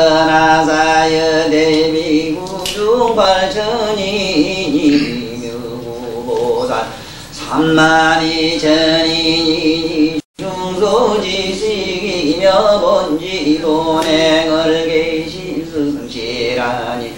어라소나사여 대비구중발천이니 묘보살 삼만이천이니 중소지식이며 본지본행을 계시승실하니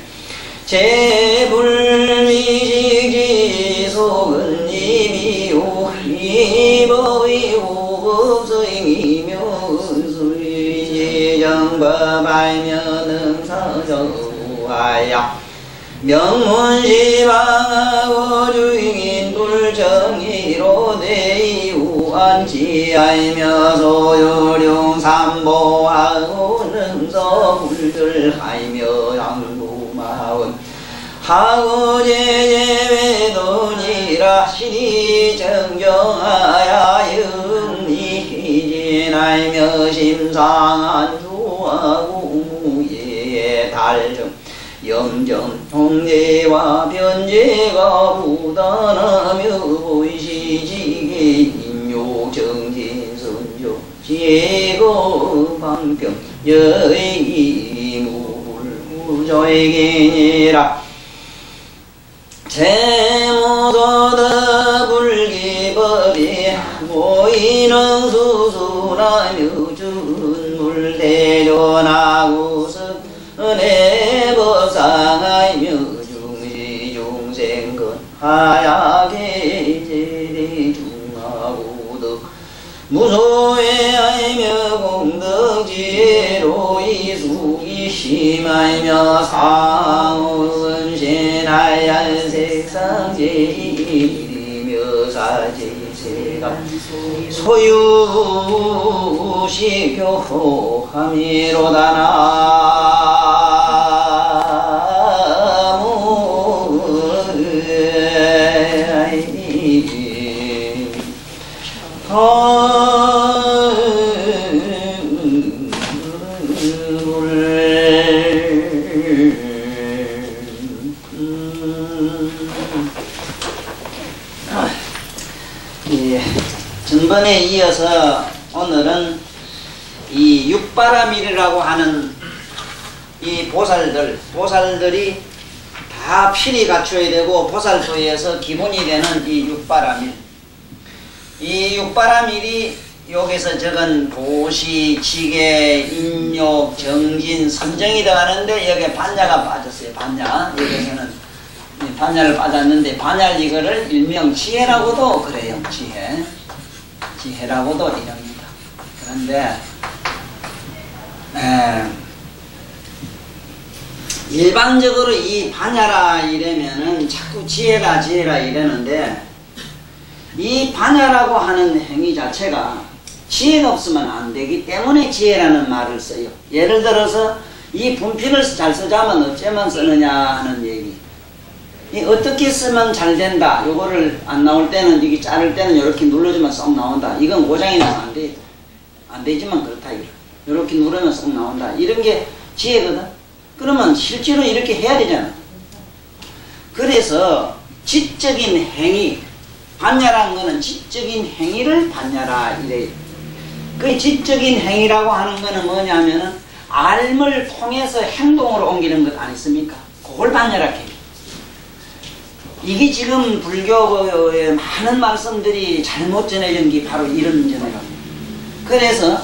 제불미식지 속은님이오 이보이 호흡수행이며 은수리지정법알면응사저우하야 명문시방하고 주인인 불정의로 대이우안지하며 소유룡 삼보하고 능서불들하며 양구마운 하고 제제외돈이라 신이 정정하야 영리진하며 심상한 수하고 무예 달정 영정 통례와 변제가 부단하며 보이시지게 인욕 정진 선조 제거 방평 여의 무불무조에게니라 제모도더 불기법이 모이는 수수라며 준물대존하고 은혜 법상하며 중시중생건 하야계 제대중하고도 무소해하며 공덕지혜로 이수기 심하며 상은신하야 색상제일이며 사제세가 전번에 이어서 오늘은 이 육바라밀이라고 하는 이 보살들이 다 필히 갖춰야 되고 보살도에서 기본이 되는 이 육바라밀. 이 육바라밀이 여기서 적은 보시, 지계, 인욕, 정진, 선정이 들어가는데 여기에 반야가 빠졌어요. 반야. 여기서는 반야를 빠졌는데 반야 이거를 일명 지혜라고도 그래요. 지혜라고도 이릅니다. 그런데 일반적으로 이 반야라 이러면은 자꾸 지혜라 이러는데 이 반야라고 하는 행위 자체가 지혜가 없으면 안 되기 때문에 지혜라는 말을 써요. 예를 들어서 이 분필을 잘 쓰자면 어쩌면 쓰느냐 하는 얘기. 이 어떻게 쓰면 잘 된다. 요거를 안 나올 때는 이게 자를 때는 이렇게 눌러주면 쏙 나온다. 이건 고장이 나면 안 돼. 안 되지만 그렇다. 이렇게 누르면 쏙 나온다. 이런 게 지혜거든. 그러면 실제로 이렇게 해야 되잖아. 그래서 지적인 행위, 반야라는 거는 지적인 행위를 반야라 이래요. 그 지적인 행위라고 하는 거는 뭐냐면은 알을 통해서 행동으로 옮기는 것 아니습니까? 그걸 반야라 해요. 이게 지금 불교의 많은 말씀들이 잘못 전해진 게 바로 이런 전해랍니다. 그래서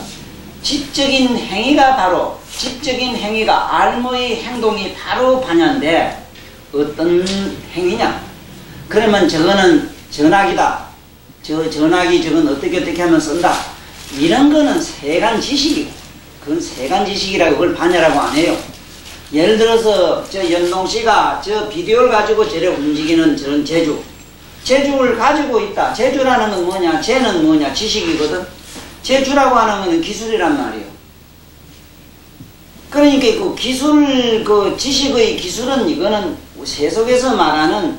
지적인 행위가 알의 행동이 바로 반야인데 어떤 행위냐? 그러면 저거는 전학이다. 전학이 저건 어떻게 하면 쓴다. 이런 거는 세간 지식이고 그건 세간 지식이라고 그걸 반야라고 안 해요. 예를 들어서 저 연동씨가 저 비디오를 가지고 저래 움직이는 저런 재주를 가지고 있다. 재주라는 건 뭐냐? 재는 뭐냐? 지식이거든. 재주라고 하는 거는 기술이란 말이에요. 그러니까 그 기술, 그 지식의 기술은 이거는 세속에서 말하는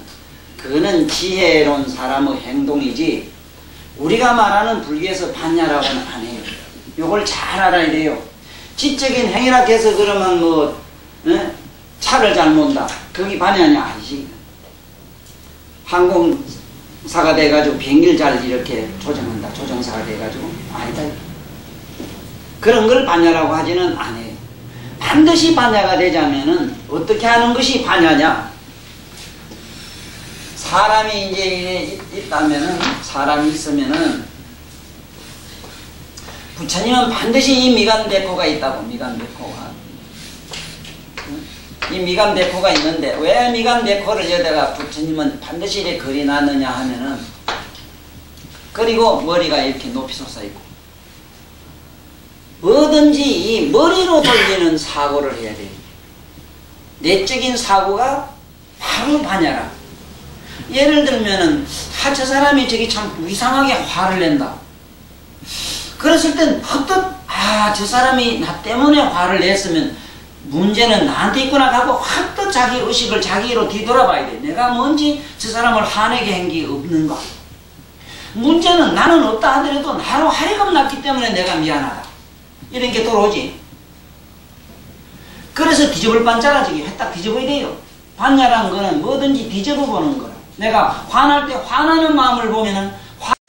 그거는 지혜로운 사람의 행동이지 우리가 말하는 불교에서 반야라고는 안 해요. 요걸 잘 알아야 돼요. 지적인 행위라 해서 그러면 뭐 차를 잘 몬다. 그게 반야냐? 아니지. 항공사가 돼가지고 비행기를 잘 이렇게 조정한다. 조정사가 돼가지고 아니다. 그런 걸 반야라고 하지는 않아요. 반드시 반야가 되자면은 어떻게 하는 것이 반야냐? 사람이 이제 있다면은, 사람이 있으면은, 부처님은 반드시 이 미간백호가 있다고, 미간백호가. 이 미간백호가 있는데, 왜 미간백호를 여다가 부처님은 반드시 이렇게 그려놨느냐 하면은, 그리고 머리가 이렇게 높이 솟아있고, 뭐든지 이 머리로 돌리는 사고를 해야 돼요. 내적인 사고가 바로 반야라. 예를 들면은, 저 사람이 저기 참 이상하게 화를 낸다. 그랬을 땐 헛헛, 저 사람이 나 때문에 화를 냈으면 문제는 나한테 있구나 하고 헛헛 자기 의식을 자기로 뒤돌아봐야 돼. 내가 뭔지 저 사람을 화내게 한 게 없는가. 문제는 나는 없다 하더라도 나로 하리금 났기 때문에 내가 미안하다. 이런 게 들어오지. 그래서 뒤집을 반자라지기 회딱 뒤집어야 돼요. 반야라는 거는 뭐든지 뒤집어 보는 거라. 내가 화날 때 화나는 마음을 보면은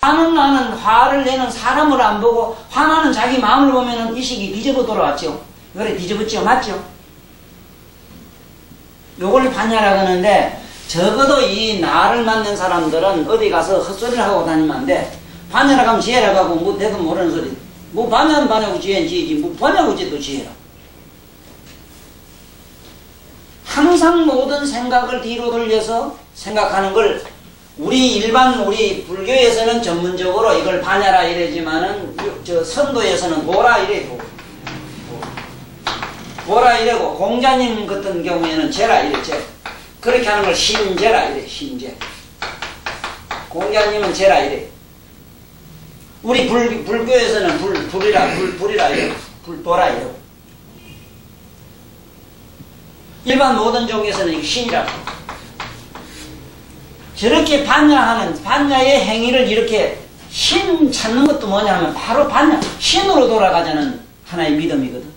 나는 화를 내는 사람을 안 보고 화나는 자기 마음을 보면은 의식이 뒤집어 돌아왔죠. 그래 뒤집었죠. 맞죠? 요걸 반야라고 하는데 적어도 이 나를 만난 사람들은 어디 가서 헛소리를 하고 다니면 안 돼. 반야라고 하면 지혜라고 하고 뭐 내도 모르는 소리. 뭐 반야는 반야고 지혜는 지혜지. 뭐 반야고 지혜도 지혜라. 항상 모든 생각을 뒤로 돌려서 생각하는 걸 우리 불교에서는 전문적으로 이걸 반야라 이래지만은 저 선도에서는 도라 이래 도라 이래고 공자님 같은 경우에는 제라 이래 제 그렇게 하는 걸 신제라 이래 신제 공자님은 제라 이래 우리 불교에서는 불이라 이래 불도라 이래 일반 모든 종에서는 신이라고 저렇게 반야의 행위를 이렇게 신 찾는 것도 뭐냐면 바로 반야, 신으로 돌아가자는 하나의 믿음이거든.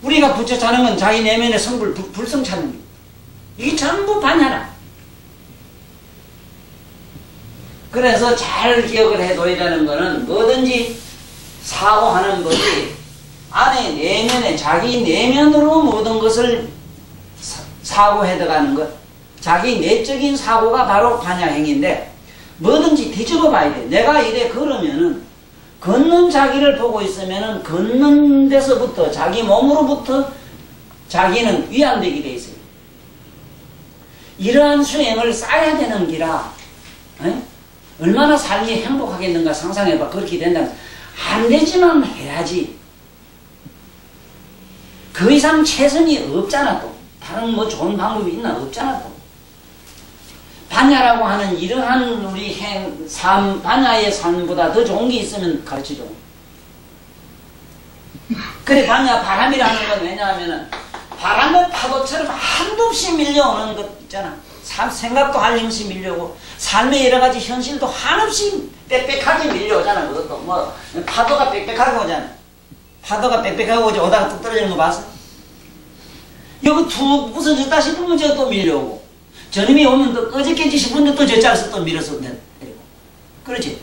우리가 부처 찾는 건 자기 내면의 성불, 불성 찾는 거. 이게 전부 반야라. 그래서 잘 기억을 해둬야 되는 거는 뭐든지 사고하는 법이 안에 내면에 자기 내면으로 모든 것을 사고해 들어가는 것. 자기 내적인 사고가 바로 반야행인데 뭐든지 뒤집어 봐야 돼. 내가 이래 걸으면은 걷는 자기를 보고 있으면은 걷는 데서부터 자기 몸으로부터 자기는 위안되게 돼 있어요. 이러한 수행을 쌓아야 되는 기라 얼마나 삶이 행복하겠는가 상상해봐. 그렇게 된다면 안 되지만 해야지. 그 이상 최선이 없잖아 또. 다른 뭐 좋은 방법이 있나 없잖아 또. 반야라고 하는 이러한 우리 반야의 삶보다 더 좋은 게 있으면 가르쳐줘. 그래 반야 바람이라는 건 왜냐하면은 바람은 파도처럼 한도 없이 밀려오는 것 있잖아. 생각도 한없이 밀려오고 삶의 여러 가지 현실도 한없이 빽빽하게 밀려오잖아. 그것도 뭐 파도가 빽빽하게 오잖아. 파도가 빽빽하게 오지 오다가 뚝 떨어지는 거 봤어? 여기 툭 부서졌다 싶으면 저 또 밀려오고 저놈이 오면 또 어저께지 싶은데 또 저쪽에서 또 밀어서 내리고 그렇지?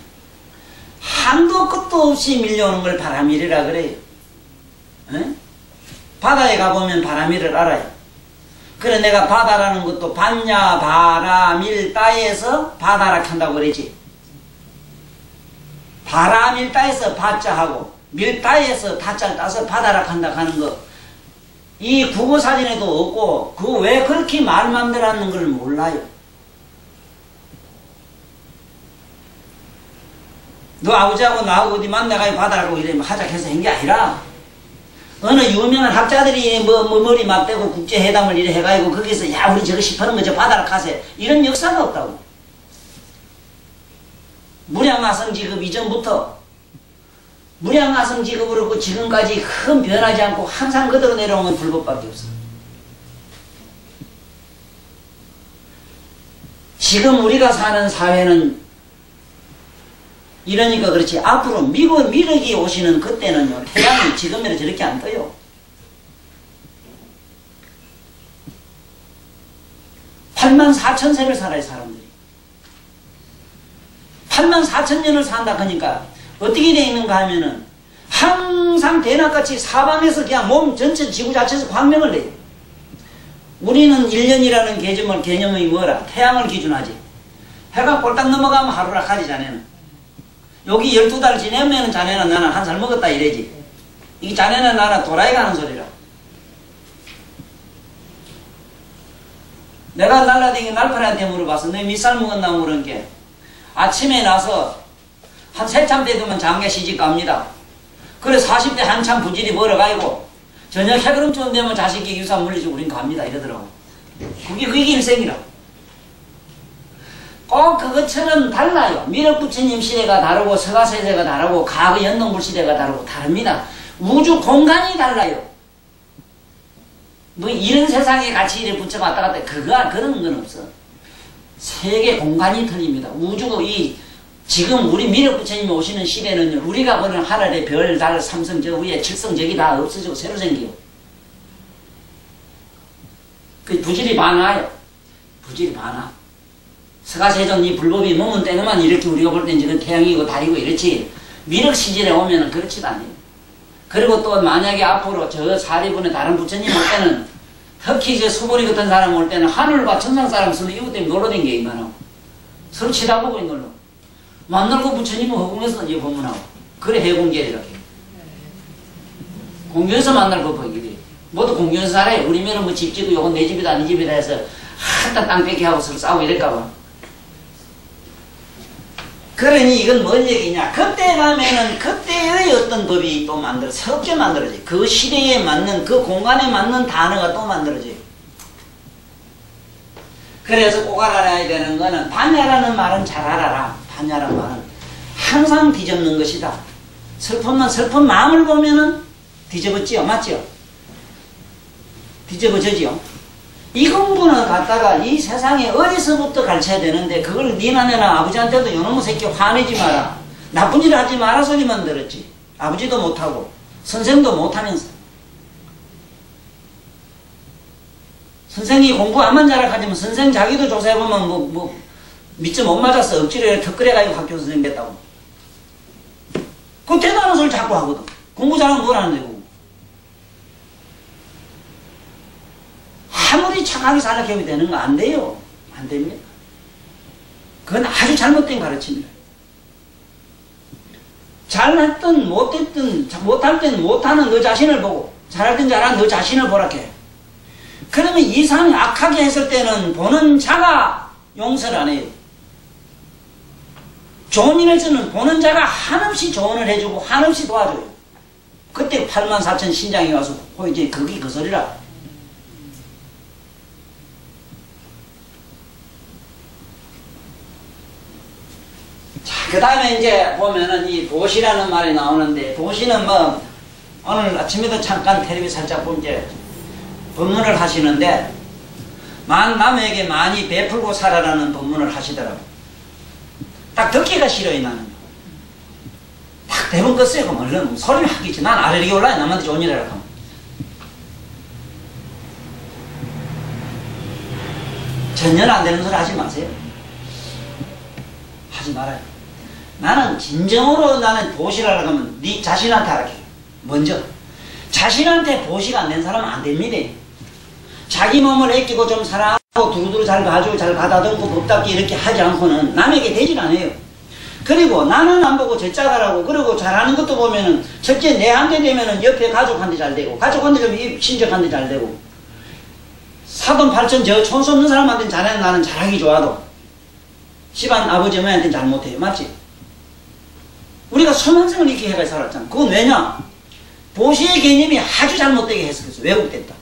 한도 끝도 없이 밀려오는 걸 바람일이라 그래요. 에? 바다에 가보면 바람일을 알아요. 그래 내가 바다라는 것도 반야 바람일 따에서 바다라 한다고 그러지. 바람일 따에서 바자하고 밀 따에서 다자를 따서 바다라 한다고 하는 거 이 국어사전에도 없고 그 왜 그렇게 말 만들었는 걸 몰라요. 너 아버지하고 나하고 어디 만나가지고 바다라고 이래 하자해서 한 게 아니라 어느 유명한 학자들이 뭐 머리 맞대고 국제회담을 이래 해가지고 거기서 야 우리 저거 싶어하는 거 저 바다라 가세 이런 역사가 없다고. 무량화성 지급 이전부터 무량화성 지급으로 지금까지 큰 변하지 않고 항상 그대로 내려온 건 불법밖에 없어. 지금 우리가 사는 사회는 이러니까 그렇지 앞으로 미륵이 오시는 그때는요 태양이 지금이라 저렇게 안 떠요. 84,000세를 살아요 사람들이. 84,000년을 산다 하니까 어떻게 되어 있는가 하면은 항상 대낮같이 사방에서 그냥 몸 전체 지구 자체에서 광명을 내요. 우리는 1년이라는 개념이 뭐라? 태양을 기준하지. 해가 꼴딱 넘어가면 하루라 하지 자네는. 여기 12달 지내면 자네는 나는 한 살 먹었다 이래지. 이게 자네는 나는 도라이 가는 소리라. 내가 날라다니는 날파리한테 물어봤어. 너 몇 살 먹었나 물은 게 아침에 나서 한 세참 때 되면 장가 시집 갑니다. 그래 40대 한참 부지리 벌어가지고 저녁 해그름쯤 되면 자식이 유산 물리주고 우린 갑니다 이러더라고. 그게 일생이라. 꼭 그것처럼 달라요. 미륵부처님 시대가 다르고 서가세대가 다르고 과거 연동불 시대가 다르고 다릅니다. 우주 공간이 달라요. 뭐 이런 세상에 같이 이렇게 붙여 왔다 갔다 그런 건 없어. 세계 공간이 틀립니다. 우주고 지금 우리 미륵부처님이 오시는 시대는 우리가 보는 하늘의 별, 달, 삼성 저 위에 칠성 저기 다 없어지고 새로 생겨요. 그 부질이 많아요. 부질이 많아. 서가세존 이 불법이 몸은 때는만 이렇게 우리가 볼 땐 지금 태양이고 달이고 이렇지 미륵 시절에 오면은 그렇지도 않아요. 그리고 또 만약에 앞으로 저 사리분의 다른 부처님 올 때는 특히 저 수보리 같은 사람 올 때는 하늘과 천상 사람 서로 이것 때문에 놀러댕겨 인간하고 서로 치다보고 놀러 만나고 부처님은 허공에서 이제 법문하고 그래 해공계리라고 공교에서 만날 법이래. 모두 공교에서 살아요. 우리면은 뭐 집 짓고 요건 내 집이다 네 집이다 해서 한타 땅 뺏기 하고 서로 싸우고 이럴까봐. 그러니 이건 뭔 얘기냐. 그때 가면은 그때의 어떤 법이 또 새롭게 만들어져요. 그 시대에 맞는 그 공간에 맞는 단어가 또 만들어져요. 그래서 꼭 알아야 되는 거는 반야라는 말은 잘 알아라. 반야라는 말은 항상 뒤집는 것이다. 슬픔은 슬픈 마음을 보면은 뒤집었지요. 맞지요? 뒤집어지지요. 이 공부는 갖다가 이 세상에 어디서부터 가르쳐야 되는데 그걸 니나네나 아버지한테도 요놈의 새끼 화내지 마라. 나쁜 일 하지 마라 소리만 들었지. 아버지도 못하고 선생도 못하면서 선생이 공부 안만 잘하지만 선생 자기도 조사해보면 미처 못 맞았어. 억지로 턱걸해가지고 학교 선생 됐다고. 그 대단한 소리 자꾸 하거든. 공부 잘하면 뭘 하는데 아무리 착하게 살아가면 되는 거 안 돼요. 안 됩니다. 그건 아주 잘못된 가르침이에요. 잘했든 못했든 못할 땐 못하는 너 자신을 보고 잘할 땐 잘하는 너 자신을 보라게. 그러면 이상 악하게 했을 때는 보는 자가 용서를 안 해요. 좋은 일 했으면 보는 자가 한없이 조언을 해주고 한없이 도와줘요. 그때 84,000 신장이 와서 이제 그게 그 소리라. 그 다음에 이제 보면은 이 도시라는 말이 나오는데, 도시는 뭐, 오늘 아침에도 잠깐 텔레비 살짝 보면 이제 법문을 하시는데, 남에게 많이 베풀고 살아라는 법문을 하시더라고. 딱 듣기가 싫어요, 나는. 딱 대본 껐어요, 그럼 얼른 소리를 하겠지. 난 아래리게 올라요, 남한테 좋은 일 하라고 하면. 전혀 안 되는 소리 하지 마세요. 하지 말아요. 나는 진정으로 나는 보시라고 하면 네 자신한테 하라게. 먼저 자신한테 보시가 안 된 사람은 안 됩니다. 자기 몸을 아끼고 좀 사랑하고 두루두루 잘 봐주고 잘 가다듬고 법답게 이렇게 하지 않고는 남에게 되질 않아요. 그리고 나는 안 보고 저 짜가라고 그러고 잘하는 것도 보면은 첫째 내한테 되면은 옆에 가족한테 잘 되고 가족한테 좀 친척한테 잘 되고 사돈 팔촌 저 촌수 없는 사람한테는 잘하는 나는 잘하기 좋아도 집안 아버지 어머니한테는 잘 못해요. 맞지? 우리가 수만생을 이렇게 해가 살았잖아. 그건 왜냐? 보시의 개념이 아주 잘못되게 해석했어. 왜곡됐다.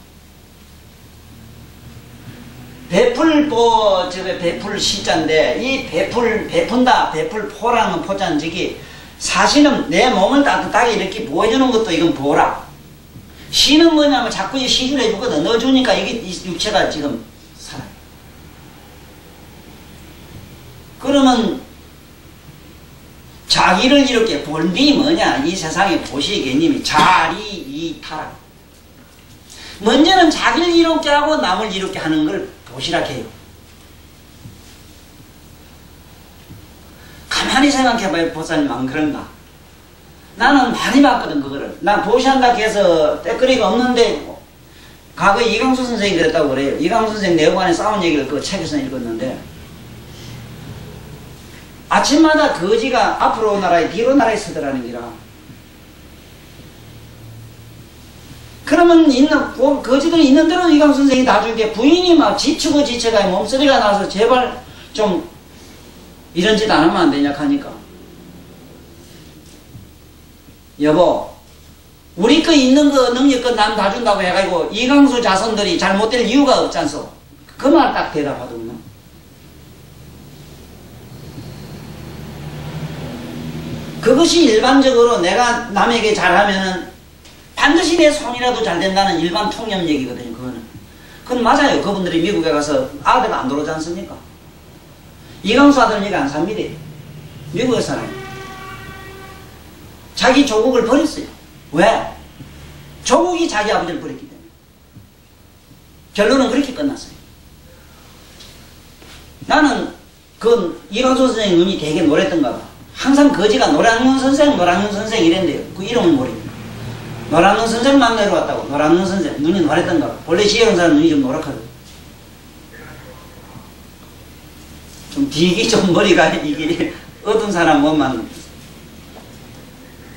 베풀 시자인데, 이 베푼다, 베풀포라는 포자는 저기, 사실은 내 몸을 따뜻하게 이렇게 보여주는 것도 이건 보라. 시는 뭐냐면 자꾸 시주를 해주거든. 넣어주니까 이게 이 육체가 지금 살아요. 그러면, 자기를 이렇게 본디 뭐냐? 이 세상의 보시의 개념이 자리이타락. 먼저는 자기를 이롭게 하고 남을 이롭게 하는 걸 보시라 해요. 가만히 생각해봐요. 보살님 안 그런가? 나는 많이 봤거든 그거를. 난 보시한다 해서 때거리가 없는데 과거에 이강수 선생이 그랬다고 그래요. 이강수 선생 내후관에 싸운 얘기를 그 책에서 읽었는데 아침마다 거지가 앞으로 나라에 뒤로 나라에 서더라는 기라. 그러면 거지들이 있는 대로 이강수 선생이 놔주게 부인이 막 지치고 지쳐가 몸소리가 나서 제발 좀 이런 짓 안 하면 안 되냐 하니까 여보 우리 거 있는 거 능력껏 남 다 준다고 해가지고 이강수 자손들이 잘못될 이유가 없지 않소. 그 말 딱 대답하더구나. 그것이 일반적으로 내가 남에게 잘하면은 반드시 내 손이라도 잘 된다는 일반 통념 얘기거든요. 그건 맞아요. 그분들이 미국에 가서 아들 안 들어오지 않습니까? 이강수 아들은 여기 안 삽니다. 미국에 살아요. 자기 조국을 버렸어요. 왜? 조국이 자기 아버지를 버렸기 때문에. 결론은 그렇게 끝났어요. 나는 이강수 선생님 눈이 되게 노랬던가 봐. 항상 거지가 노랑눈 선생 이랬는데요. 그 이름을 모릅니다. 노랑눈 선생 만나러 왔다고. 노랑눈 선생 눈이 노랬던가 봐. 원래 지혜로운 사람 눈이 좀 노랗거든. 좀 비기 좀 머리가 이게 어두운 사람 몸만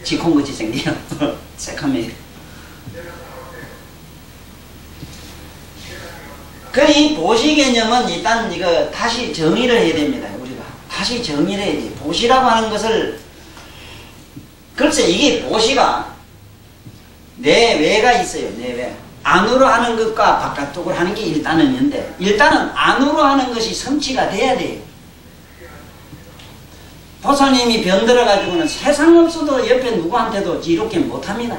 지콩같이 생겨요. 새카매. 이 보시 개념은 일단 이거 다시 정의를 해야 됩니다. 우리가 다시 정의를 해야 돼. 보시라고 하는 것을 글쎄 이게 보시가 내외가 있어요. 내외. 안으로 하는 것과 바깥쪽으로 하는 게 일단은 있는데 일단은 안으로 하는 것이 성취가 돼야 돼요. 보살님이 병들어가지고는 세상 없어도 옆에 누구한테도 지롭게 못합니다.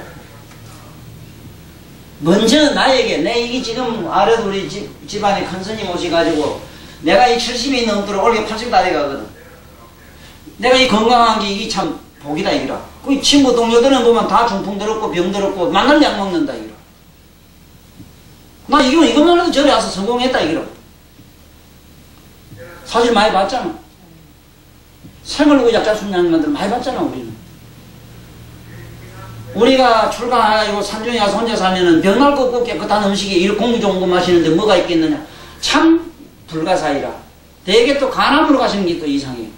먼저 나에게 이게 지금 아래도 우리 집안에 큰 스님 오셔가지고 내가 이 70이 넘도록 올해 80 다 돼가거든. 내가 이 건강한 게 이게 참 복이다 이거라. 그 친구 동료들은 보면 다 중풍 들었고 병 들었고 만날 약 먹는다 이거라. 나 이것만 해도 절에 와서 성공했다 이거라. 사실 많이 봤잖아. 생을 놓고 약자 순양하는 분들 많이 봤잖아 우리는. 우리가 출가해가지고 산중에 가서 혼자 살면은 병날 것 없고 깨끗한 음식에 이렇게 공기 좋은 거 마시는데 뭐가 있겠느냐. 참 불가사의라. 대개 또 간암으로 가시는 게 또 이상해요.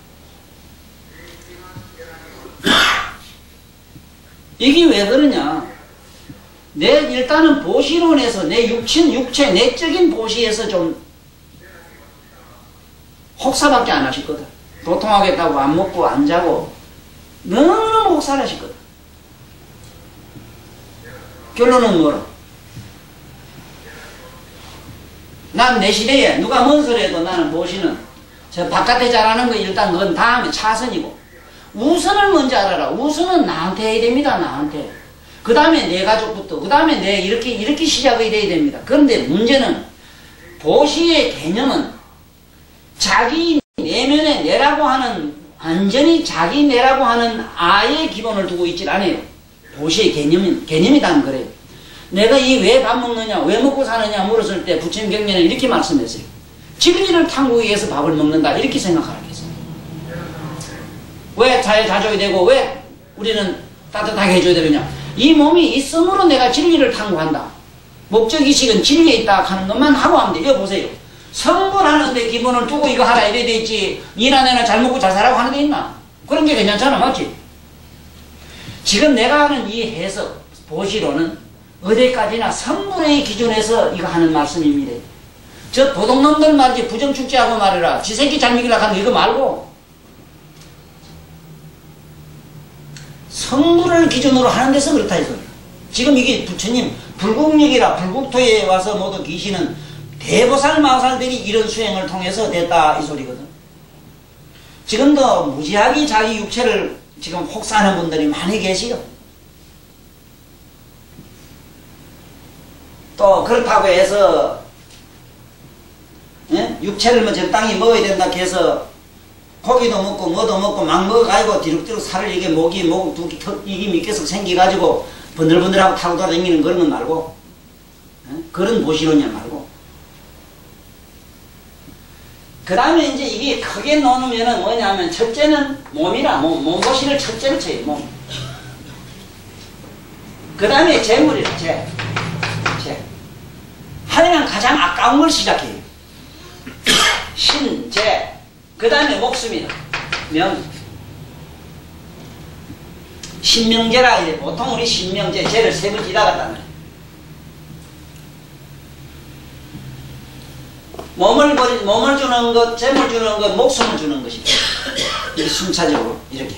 이게 왜 그러냐. 일단은 보시론에서 내 육체 내적인 보시에서 좀 혹사밖에 안 하셨거든. 도통하겠다고 안 먹고 안 자고 너무너무 혹사하셨거든. 결론은 뭐라? 난 내 시대에 누가 뭔 소리 해도 나는 보시는 저 바깥에 잘하는 거 일단 그건 다음에 차선이고 우선을 먼저 알아라. 우선은 나한테 해야 됩니다. 나한테. 그 다음에 내 가족부터 그 다음에 내 이렇게 시작이 돼야 됩니다. 그런데 문제는 보시의 개념은 자기 내면에 내라고 하는 완전히 자기 내라고 하는 아의 기본을 두고 있질 않아요. 보시의 개념이 단 그래요. 내가 왜 밥 먹느냐, 왜 먹고 사느냐 물었을 때 부처님 경전에 이렇게 말씀했어요. 진리를 탐구하기 위해서 밥을 먹는다 이렇게 생각하라 했어요. 왜 자족이 되고 왜 우리는 따뜻하게 해줘야 되느냐. 이 몸이 있음으로 내가 진리를 탐구한다. 목적의식은 진리에 있다 하는 것만 하고 하면 돼요. 보세요. 성불하는데 기본을 두고 이거 하라 이래 돼 있지. 니나 내나 잘 먹고 잘 살라고 하는 데 있나? 그런 게 괜찮잖아. 맞지? 지금 내가 하는 이 해석 보시로는 어디까지나 성불의 기준에서 이거 하는 말씀입니다. 저 도둑놈들 말이지 부정축제하고 말해라. 지 새끼 잘 먹이려고 하는 이거 말고 성불을 기준으로 하는 데서 그렇다 해서 지금 이게 부처님 불국력이라 불국토에 와서 모두 계시는 대보살 마살들이 이런 수행을 통해서 됐다 이 소리거든. 지금도 무지하게 자기 육체를 지금 혹사하는 분들이 많이 계시요. 또 그렇다고 해서 육체를 뭐 적당히 먹어야 된다 해서 고기도 먹고 뭐도 먹고 막 먹어가지고 뒤룩뒤룩 살을 이게 목이 이게 밑에서 생겨가지고 번들번들하고 타고 다니는 그런 건 말고 그런 보시론이야 말고 그 다음에 이제 이게 크게 놓으면은 뭐냐면 첫째는 몸이라 몸보시를 첫째로 쳐요. 몸. 그 다음에 재물이라, 재. 하려면 가장 아까운 걸 시작해요. 신, 재. 그 다음에 목숨이다. 명. 신명제라 이래. 보통 우리 신명제, 재를 세 번 지나갔단 말이에요. 몸을 주는 것, 재물 주는 것, 목숨을 주는 것이다. 순차적으로 이렇게.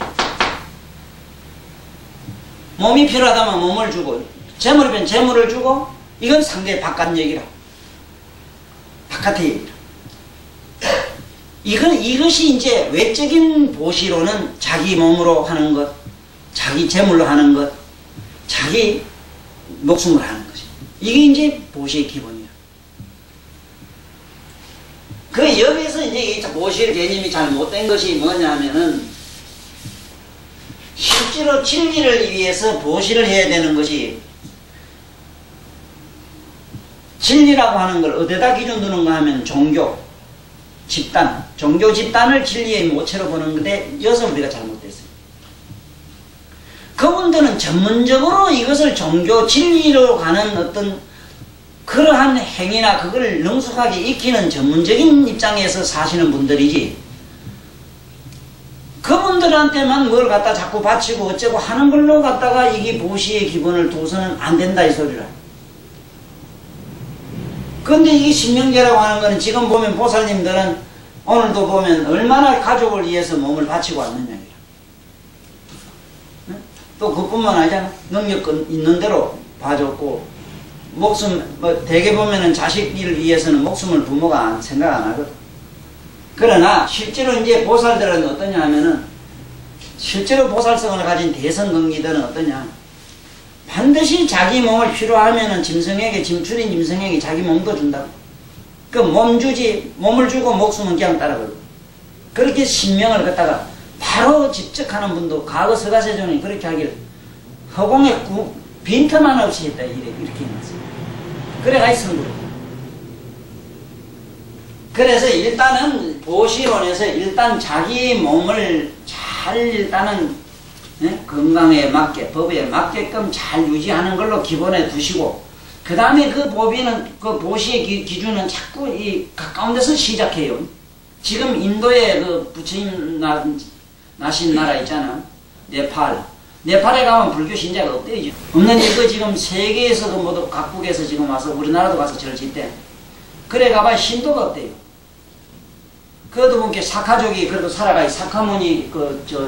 몸이 필요하다면 몸을 주고, 재물이면 재물을 주고, 이건 상대 바깥 얘기라. 바깥의 얘기라. 이것이 이제 외적인 보시로는 자기 몸으로 하는 것, 자기 재물로 하는 것, 자기 목숨으로 하는 것이. 이게 이제 보시의 기본이야. 그 여기서 이제 보시의 개념이 잘못된 것이 뭐냐면은, 실제로 진리를 위해서 보시를 해야 되는 것이, 진리라고 하는 걸 어디다 기준 두는가 하면 종교, 집단, 종교 집단을 진리의 모체로 보는 건데, 여기서 우리가 잘못됐어요. 그분들은 전문적으로 이것을 종교 진리로 가는 어떤 그러한 행위나 그걸 능숙하게 익히는 전문적인 입장에서 사시는 분들이지, 그분들한테만 뭘 갖다 자꾸 바치고 어쩌고 하는 걸로 갖다가 이게 보시의 기본을 둬서는 안 된다 이 소리라. 근데 이게 신명제라고 하는 거는 지금 보면 보살님들은 오늘도 보면 얼마나 가족을 위해서 몸을 바치고 왔느냐. 또 그뿐만 아니잖아. 능력 있는 대로 봐줬고, 목숨, 대개 보면은 자식 일을 위해서는 목숨을 부모가 생각 안 하거든. 그러나 실제로 이제 보살들은 어떠냐 하면은, 실제로 보살성을 가진 대성근기들은 어떠냐, 반드시 자기 몸을 필요하면은 짐승에게, 짐출인 짐승에게 자기 몸도 준다고. 그 몸 주지, 몸을 주고 목숨은 그냥 따라가고. 그렇게 신명을 갖다가 바로 집적하는 분도 과거 서가세존이 그렇게 하기를 허공에 빈틈만 없이 했다 이렇게 해놨어요. 그래가지고 성불. 그래서 일단은 보시론에서 일단 자기 몸을 잘 일단은 건강에 맞게 법에 맞게끔 잘 유지하는 걸로 기본에 두시고, 그 다음에 그 법에는 그 보시의 기준은 자꾸 이 가까운 데서 시작해요. 지금 인도에 그 부처님 나신 나라 있잖아. 네팔에 가면 불교 신자가 없대요. 없는데 그 지금 세계에서 그 모두 각국에서 지금 와서 우리나라도 가서 절 짓대. 그래 가봐 신도가 없대요. 그래도 보니까 사카족이 그래도 살아가, 사카모니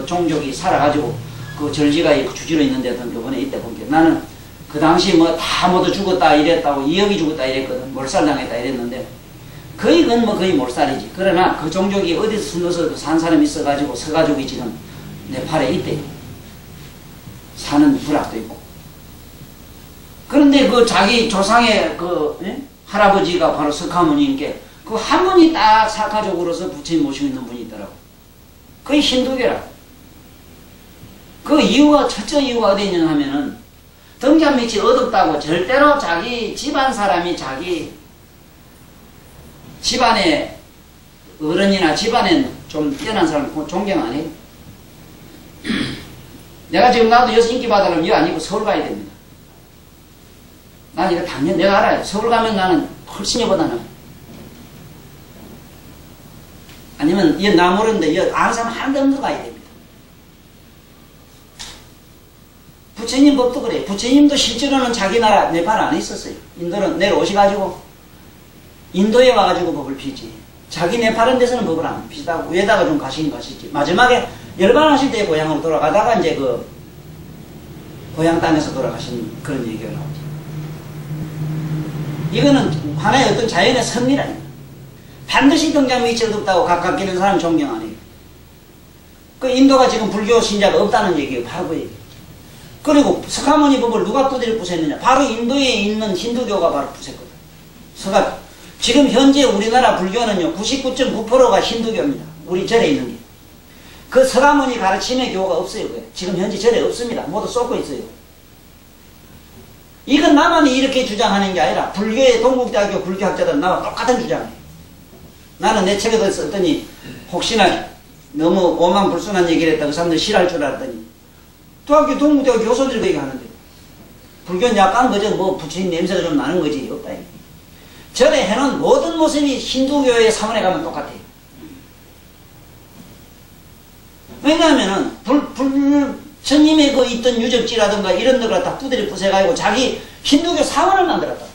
종족이 살아가지고 그 절지가 주지로 있는데 요번에 이때 보니까 나는 그 당시 뭐 다 모두 죽었다 이랬다고 2억이 죽었다 이랬거든. 몰살당했다 이랬는데 거의 그건 뭐 거의 몰살이지. 그러나 그 종족이 어디서 숨어서 산 사람이 있어가지고 서가족이 지금 네팔에 있대. 사는 부락도 있고. 그런데 그 자기 조상의 그 할아버지가 바로 석가모니인께 그 한 분이 딱 사카족으로서 부처님 모시고 있는 분이 있더라고. 그게 힌두교라. 그 이유가, 첫째 이유가 어디 있냐 하면은, 등잔빛이 어둡다고 절대로 자기 집안 사람이 자기 집안의 어른이나 집안에 좀 뛰어난 사람을 존경 안 해요. 내가 지금 나도 여기서 인기 받으려면 이거 아니고 서울 가야 됩니다. 난 이거 당연히 내가 알아요. 서울 가면 나는 훨씬 여보다는. 아니면 이 나 모르는데 이 아는 사람 하나도 없는 데 가야 됩니다. 부처님 법도 그래요. 부처님도 실제로는 자기 나라 네팔 안에 있었어요. 인도는 내려오셔가지고 인도에 와가지고 법을 피지. 자기 네팔은 데서는 법을 안 피시다고 위에다가 좀 가시긴 가시지. 마지막에 열반하실 때 고향으로 돌아가다가 이제 그 고향 땅에서 돌아가신 그런 얘기가 나오죠. 이거는 하나의 어떤 자연의 섭리라니. 반드시 등잔빛이 어둡다고 가깝게 있는 사람 존경 안 해요. 그 인도가 지금 불교 신자가 없다는 얘기예요. 바로 그 얘기. 그리고 석가모니 법을 누가 두드려 부쉈느냐. 바로 인도에 있는 힌두교가 바로 부쉈거든. 지금 현재 우리나라 불교는요 99.9%가 힌두교입니다. 우리 절에 있는 게. 그 석가모니 가르침의 교가 없어요. 지금 현재 절에 없습니다. 모두 쏟고 있어요. 이건 나만이 이렇게 주장하는 게 아니라 불교의 동국대학교 불교학자들은 나와 똑같은 주장이에요. 나는 내 책에도 썼더니 혹시나 너무 오만불순한 얘기를 했다고 사람들이 싫어할 줄 알았더니 동국대학교 교수들이 그 얘기 하는데 불교는 약간 그저 뭐 부처님 냄새가 좀 나는 거지. 없다. 절에 해놓은 모든 모습이 힌두교의 사원에 가면 똑같아요. 왜냐하면은 부처님의 그 있던 유적지라든가 이런 데를 다 두드려 부숴가지고 자기 힌두교 사원을 만들었다.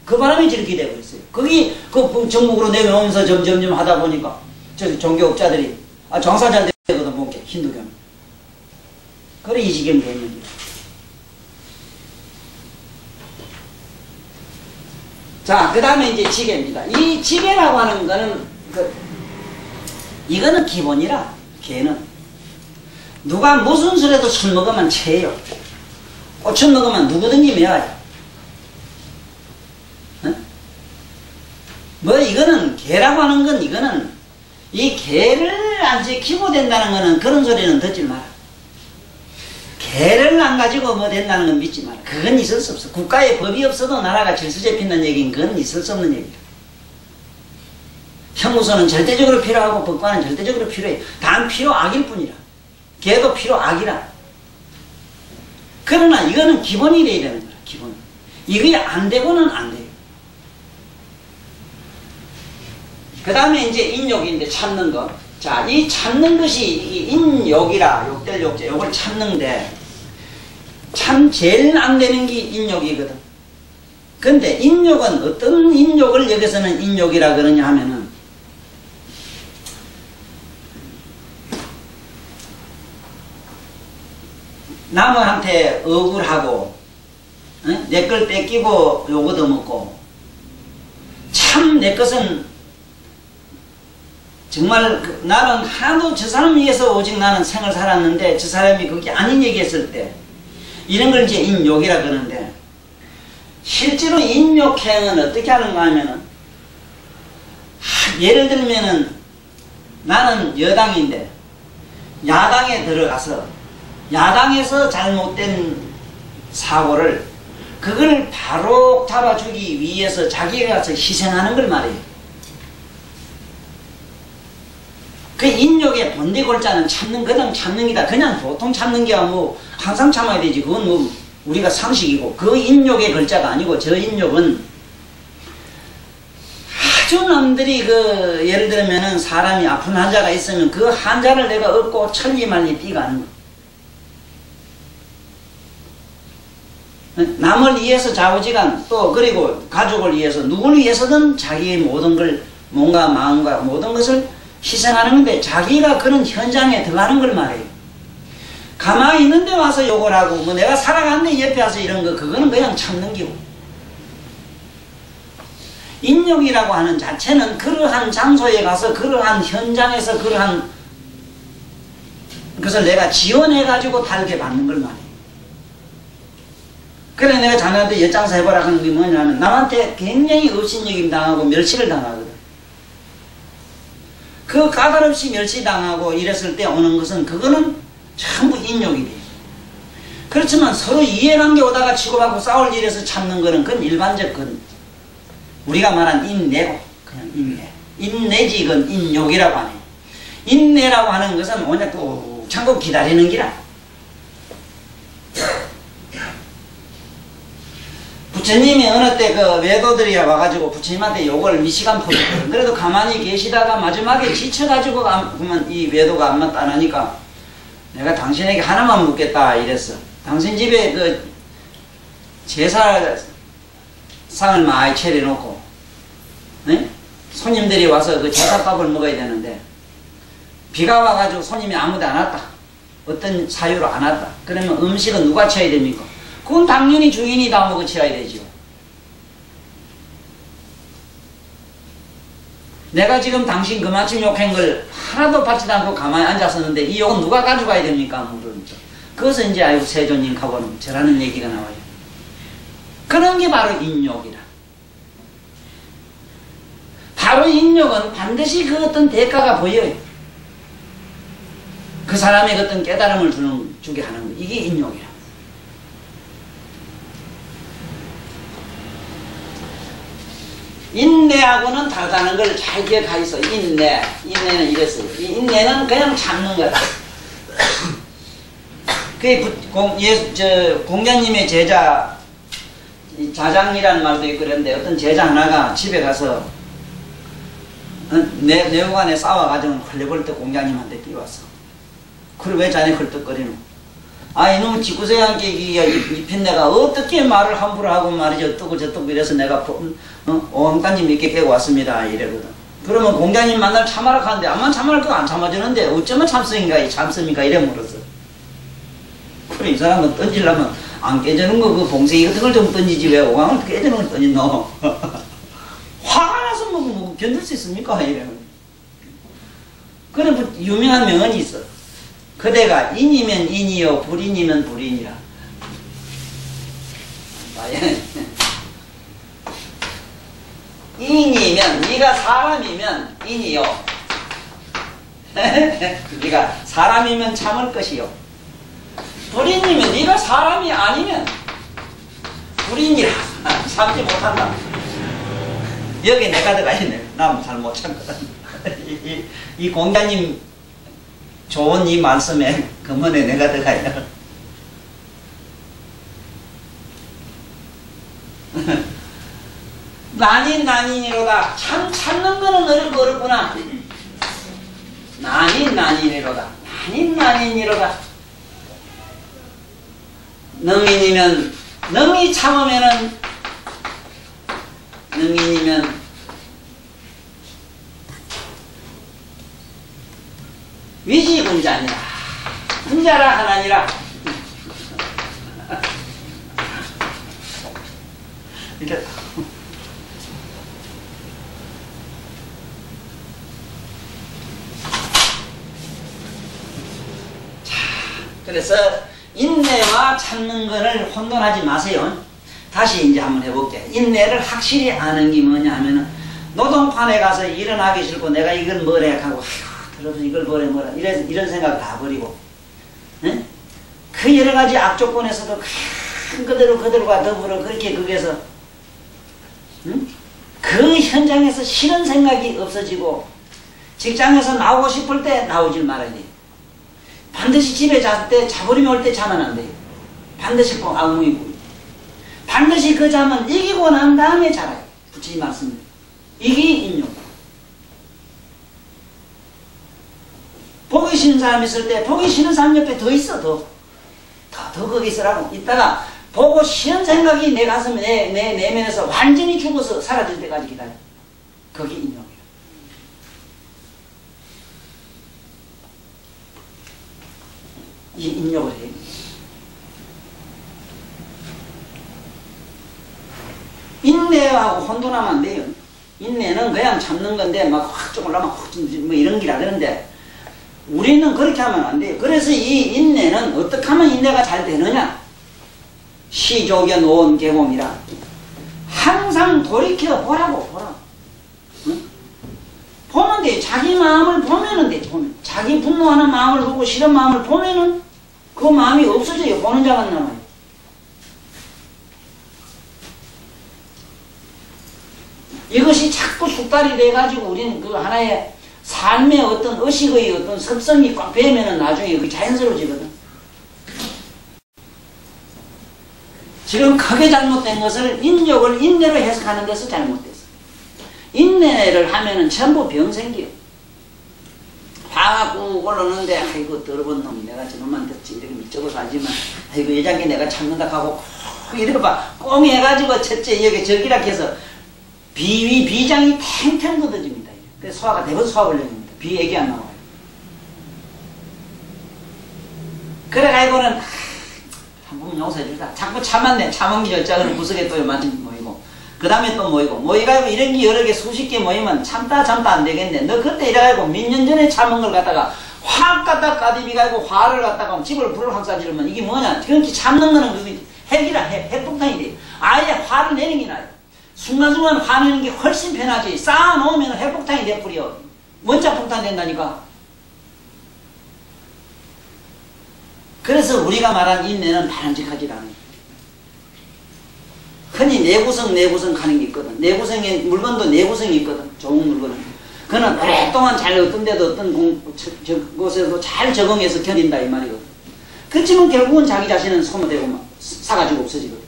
그 바람에 저렇게 되고 있어요. 거기 그 전국으로 내려오면서 점점 하다 보니까 저 종교업자들이 장사 잘 되거든 보게 힌두교는. 그래 이 지경이 됐는데. 자, 그 다음에 이제 지게입니다. 이 지게라고 하는 거는 이거는 기본이라 개는 누가 무슨 술에도 술 먹으면 체해요. 꽃을 먹으면 누구든지 매워요. 뭐 이거는 개라고 하는 건 이거는 이 개를 안 지키고 된다는 거는 그런 소리는 듣지 마라. 개를 안 가지고 뭐 된다는 건 믿지 마라. 그건 있을 수 없어. 국가에 법이 없어도 나라가 질서 잡힌다는 얘기는 그건 있을 수 없는 얘기야. 형무소는 절대적으로 필요하고 법관은 절대적으로 필요해. 단 필요악일 뿐이라. 개도 필요악이라. 그러나 이거는 기본이 돼야 되는 거야. 기본. 이게 안 되고는 안 돼요. 그 다음에 이제 인욕인데 참는 거. 자, 이 참는 것이 이 인욕이라 욕될 욕제 요걸 참는데 참 제일 안 되는 게 인욕이거든. 근데 인욕은 어떤 인욕을 여기서는 인욕이라 그러냐 하면은 남한테 억울하고 내 걸 뺏기고 요거 얻어먹고 참 내 것은 정말 나는 하나도 저 사람 위해서 오직 나는 생을 살았는데 저 사람이 그게 아닌 얘기했을 때 이런 걸 이제 인욕이라 그러는데 실제로 인욕행은 어떻게 하는가 하면은 예를 들면은 나는 여당인데 야당에 들어가서 야당에서 잘못된 사고를 그걸 바로 잡아주기 위해서 자기가 가서 희생하는 걸 말이에요. 그 인욕의 본디골자는 참는 거든 참는 기다. 그냥 보통 참는 게야 뭐 항상 참아야 되지. 그건 뭐 우리가 상식이고 그 인욕의 글자가 아니고 저 인욕은 아주 남들이 그 예를 들면은 사람이 아픈 환자가 있으면 그 환자를 내가 업고 천리말리 뛰가는 거. 남을 위해서 좌우지간 또 그리고 가족을 위해서 누구를 위해서든 자기의 모든 걸 몸과 마음과 모든 것을 희생하는 건데 자기가 그런 현장에 들어가는 걸 말해요. 가만히 있는데 와서 욕을 하고 뭐 내가 살아갔는데 옆에 와서 이런 거 그거는 그냥 참는 기고 인욕이라고 하는 자체는 그러한 장소에 가서 그러한 현장에서 그러한 그것을 내가 지원해 가지고 달게 받는 걸 말해요. 그래 내가 자네한테 엿장사 해보라 하는 게 뭐냐면 남한테 굉장히 업신여김 당하고 멸시를 당하거든. 그 까다롭이 멸시당하고 이랬을 때 오는 것은 그거는 전부 인욕이 돼요. 그렇지만 서로 이해관계 오다가 치고받고 싸울 일에서 참는 거는 그건 일반적 건 우리가 말한 인내고 그냥 인내. 인내지 이건 인욕이라고 하네. 인내라고 하는 것은 오늘 꾹 참고 기다리는 기라. 부처님이 어느 때 그 외도들이 와가지고 부처님한테 요걸 미시간 퍼줬거든. 그래도 가만히 계시다가 마지막에 지쳐가지고 그만 이 외도가 아무 안 하니까 내가 당신에게 하나만 묻겠다 이랬어. 당신 집에 그 제사상을 많이 차려놓고 네? 손님들이 와서 그 제사밥을 먹어야 되는데 비가 와가지고 손님이 아무도 안 왔다. 어떤 사유로 안 왔다. 그러면 음식은 누가 쳐야 됩니까? 그건 당연히 주인이 다 먹어 치워야 되죠. 내가 지금 당신 그만큼 욕한 걸 하나도 받지도 않고 가만히 앉았었는데 이 욕은 누가 가져가야 됩니까? 그러니까. 그것은 이제 아이고 세존님 가보는 저라는 얘기가 나와요. 그런 게 바로 인욕이라. 바로 인욕은 반드시 그 어떤 대가가 보여요. 그 사람의 어떤 깨달음을 주게 하는 거. 이게 인욕이라. 인내하고는 다르다는 걸 잘 기억하이소. 인내는 이랬어요. 이 인내는 그냥 참는 거다. 공자님의 제자, 자장이라는 말도 있고 그런데 어떤 제자 하나가 집에 가서 내후간에 싸워가지고 헐레벌떡 공자님한테 뛰어왔어. 그래 왜 자네 헐떡거리노? 아 이놈 지구세한 게 이 핀내가 어떻게 말을 함부로 하고 말이지 어떻고 저떻고 이래서 내가 엉딴지 몇 개 깨고 왔습니다 이래거든. 그러면 공자님 만날 참아라 하는데 아마 참아라 그거 안 참아주는데 어쩌면 참습니까 이래 물었어. 그래 이 사람은 던지려면 안 깨지는 거 그 봉쇄기 같은 걸 좀 던지지 왜 오강을 깨지는 걸 던진노? 화가 나서 뭐 견딜 수 있습니까 이래. 그런 유명한 명언이 있어. 그대가 인이면 인이요 불인이면 불인이라. 인이면 네가 사람이면 인이요. 네가 사람이면 참을 것이요. 불인이면 네가 사람이 아니면 불인이라. 참지 못한다. 여기 내가 들어가 있네. 난 잘 못 참거든. 이 공자님 좋은 이 말씀에 근본에 내가 들어가요. 난인이로다. 참는 거는 어렵구나. 난인이로다. 난인이로다. 능이 참으면은 능인이면 위지군자니라. 군자라 하나니라. 이렇게 자, 그래서 인내와 참는 것을 혼돈하지 마세요. 다시 이제 한번 해볼게. 인내를 확실히 아는 게 뭐냐 하면은 노동판에 가서 일어나기 싫고 내가 이걸 뭐래 하고 여러분 이걸 뭐라 이런 생각 다 버리고 네? 그 여러 가지 악조건에서도 그대로가 더불어 그렇게 거기에서 그 현장에서 싫은 생각이 없어지고 직장에서 나오고 싶을 때 나오질 말아야 돼. 반드시 집에 잘 때 자버림이 올 때 자면 안 돼요. 반드시 꼭 악몽이고 반드시 그 잠은 이기고 난 다음에 자라요. 부처님 말씀을 이게 인용. 보기 싫은 사람 있을 때 보기 싫은 사람 옆에 더 있어. 더 거기 있으라고. 이따가 보고 싫은 생각이 내 가슴에 내 내면에서 완전히 죽어서 사라질 때까지 기다려. 그게 인용이야. 이 인용을 해. 인내하고 혼돈하면 안 돼요. 인내는 그냥 참는 건데 막 확 쪼글라면 뭐 이런 기라 그러는데 우리는 그렇게 하면 안 돼요. 그래서 이 인내는 어떻게 하면 인내가 잘 되느냐? 시족에 놓은 계몽이라. 항상 돌이켜 보라고. 응? 보면 돼. 자기 마음을 보면은 돼. 자기 분노하는 마음을 보고 싫은 마음을 보면은 그 마음이 없어져요. 보는 자만 남아요. 이것이 자꾸 숙달이 돼가지고 우리는 그 하나의 삶의 어떤 의식의 어떤 습성이 꽉 배면은 나중에 그게 자연스러워지거든. 지금 크게 잘못된 것을 인내로 해석하는 데서 잘못됐어. 인내를 하면은 전부 병 생겨. 화가 꾹 올라오는데 아이고 더러운 놈 내가 저놈한테 이렇게 미쳐서 하지만 아이고 여자께 내가 참는다 하고 꼭 이래봐 꽁 해가지고 첫째 여기 저기라 해서 비장이 탱탱 걷어집니다. 그래서 소화가 대부분 소화불량입니다. 비액이 안 나와요. 그래가지고는 한번 용서해주자. 자꾸 참았네. 참은 게 열장으로 구석에 또 요만큼 모이고 그 다음에 또 모이가지고 이런 게 여러 개 수십 개 모이면 참다 안 되겠네. 너 그때 이래가지고 몇 년 전에 참은 걸 갖다가 확 갖다 까디비 가지고 화를 갖다가 집을 불을 확 쏴지르면 이게 뭐냐. 그렇게 참는 거는 그게 핵이라 핵폭탄이 돼. 아예 화를 내는 게 나아요. 순간순간 화내는 게 훨씬 편하지. 쌓아놓으면 핵폭탄이 돼버려. 원자폭탄 된다니까. 그래서 우리가 말한 인내는 바람직하지 않아요. 흔히 내구성 하는 게 있거든. 내구성에 물건도 내구성이 있거든. 좋은 물건은. 그는 오랫동안 잘 어떤 데도 어떤 곳에도 잘 적응해서 견딘다 이 말이거든. 그렇지만 결국은 자기 자신은 소모되고 사가지고 없어지거든.